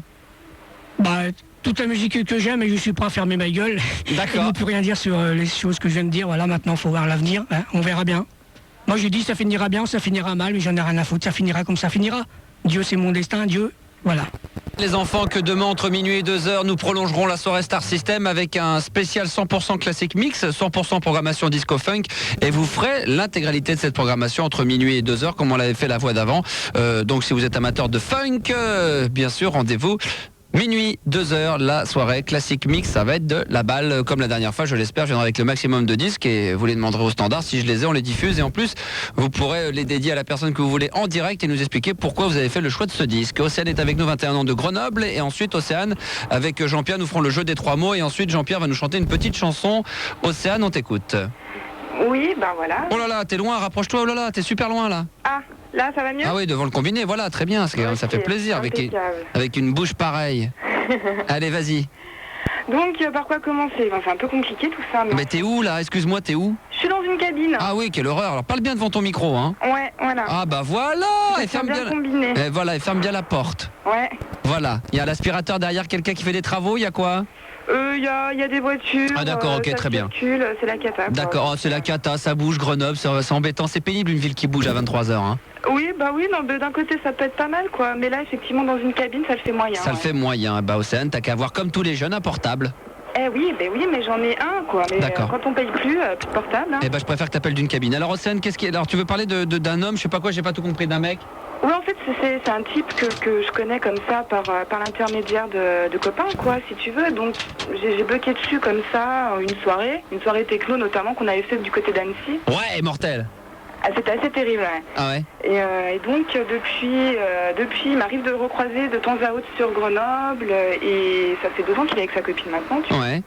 Bah, toute la musique que j'aime et je suis prêt à fermer ma gueule. D'accord. Je ne peux rien dire sur les choses que je viens de dire. Voilà, maintenant, il faut voir l'avenir. Hein, on verra bien. Moi je dis ça finira bien, ça finira mal, mais j'en ai rien à foutre, ça finira comme ça finira. Dieu c'est mon destin, Dieu, voilà. Les enfants, que demain entre minuit et 2h, nous prolongerons la soirée Star System avec un spécial 100% classique mix, 100% programmation disco funk, et vous ferez l'intégralité de cette programmation entre minuit et 2h comme on l'avait fait la fois d'avant. Donc si vous êtes amateur de funk, bien sûr, rendez-vous minuit, 2h, la soirée classique mix, ça va être de la balle comme la dernière fois, je l'espère. Je viendrai avec le maximum de disques et vous les demanderez au standard. Si je les ai, on les diffuse et en plus, vous pourrez les dédier à la personne que vous voulez en direct et nous expliquer pourquoi vous avez fait le choix de ce disque. Océane est avec nous, 21 ans, de Grenoble, et ensuite Océane avec Jean-Pierre, nous ferons le jeu des 3 mots et ensuite Jean-Pierre va nous chanter une petite chanson. Océane, on t'écoute. Oui, ben voilà. Oh là là, t'es loin, rapproche-toi, oh là là, t'es super loin là. Ah, là ça va mieux? Ah oui, devant le combiné, voilà, très bien, ça fait plaisir avec une bouche pareille. Allez, vas-y. Donc, par quoi commencer? C'est un peu compliqué tout ça. Mais t'es où là? Excuse-moi, t'es où? Je suis dans une cabine. Ah oui, quelle horreur. Alors parle bien devant ton micro, hein. Ouais, voilà. Ah bah voilà. Et ferme bien. Et voilà, et ferme bien la porte. Ouais. Voilà. Il y a l'aspirateur derrière, quelqu'un qui fait des travaux. Il y a quoi? Il y a des voitures. Ah d'accord, ok, très bien. C'est la cata. D'accord, c'est la cata, ça bouge, Grenoble, c'est embêtant, c'est pénible une ville qui bouge à 23h. Hein. Oui, bah oui, non, d'un côté ça peut être pas mal quoi, mais là effectivement dans une cabine ça le fait moyen. Ça le fait moyen, bah Océane, t'as qu'à avoir comme tous les jeunes un portable. Oui, mais j'en ai un quoi, mais quand on paye plus de portable. Hein. Eh bah je préfère que t'appelles d'une cabine. Alors Océane, alors tu veux parler d'un homme, je sais pas quoi, j'ai pas tout compris, d'un mec? Oui, en fait, c'est un type que je connais comme ça par l'intermédiaire de copains, quoi, si tu veux. Donc, j'ai bloqué dessus comme ça une soirée techno notamment qu'on avait faite du côté d'Annecy. Ouais, mortel. Ah, c'était assez terrible, ouais. Ah ouais. Et donc, depuis, il m'arrive de le recroiser de temps à autre sur Grenoble, et ça fait 2 ans qu'il est avec sa copine maintenant, tu vois. Ouais.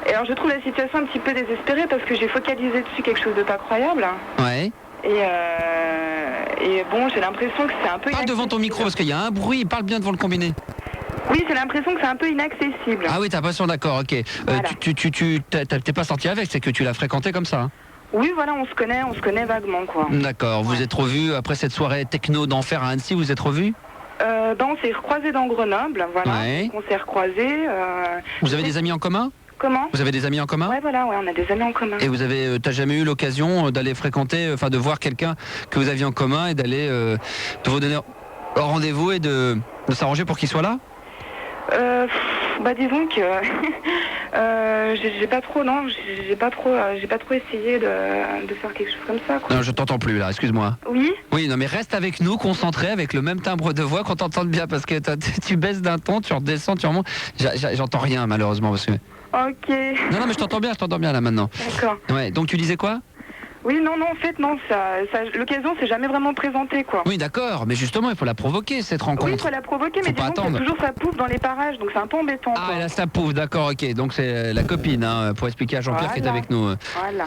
Et alors, je trouve la situation un petit peu désespérée parce que j'ai focalisé dessus quelque chose de pas croyable. Ouais. Et bon, j'ai l'impression que c'est un peu... Parle devant ton micro parce qu'il y a un bruit, parle bien devant le combiné. Oui, j'ai l'impression que c'est un peu inaccessible. Ah oui, t'as l'impression, d'accord, ok. Voilà. T'es pas sorti avec, c'est que tu l'as fréquenté comme ça, hein? Oui, voilà, on se connaît vaguement, quoi. D'accord, vous êtes revus après cette soirée techno d'enfer à Annecy, vous êtes revus? On s'est recroisés dans Grenoble, voilà. Ouais. On s'est recroisés. Vous avez des amis en commun? Comment? Vous avez des amis en commun? Ouais, voilà, on a des amis en commun. Et vous avez, t'as jamais eu l'occasion d'aller fréquenter, enfin de voir quelqu'un que vous aviez en commun et d'aller de vous donner rendez-vous et de s'arranger pour qu'il soit là? Bah disons que j'ai pas trop essayé de faire quelque chose comme ça, quoi. Non, je t'entends plus là, excuse-moi. Oui? Oui, non mais reste avec nous, concentré, avec le même timbre de voix qu'on t'entende bien, parce que tu baisses d'un ton, tu redescends, tu remontes. J'entends rien malheureusement parce que... Ok. Non mais je t'entends bien là maintenant. D'accord. Ouais, donc tu disais quoi? Oui, non, en fait, non, l'occasion s'est jamais vraiment présentée, quoi. Oui, d'accord, mais justement, il faut la provoquer, cette rencontre. Oui, il faut la provoquer, mais disons qu'il y a toujours sa pouffe dans les parages, donc c'est un peu embêtant, quoi. Ah, elle a sa pouffe, d'accord, ok, donc c'est la copine, hein, pour expliquer à Jean-Pierre qui est avec nous. Voilà.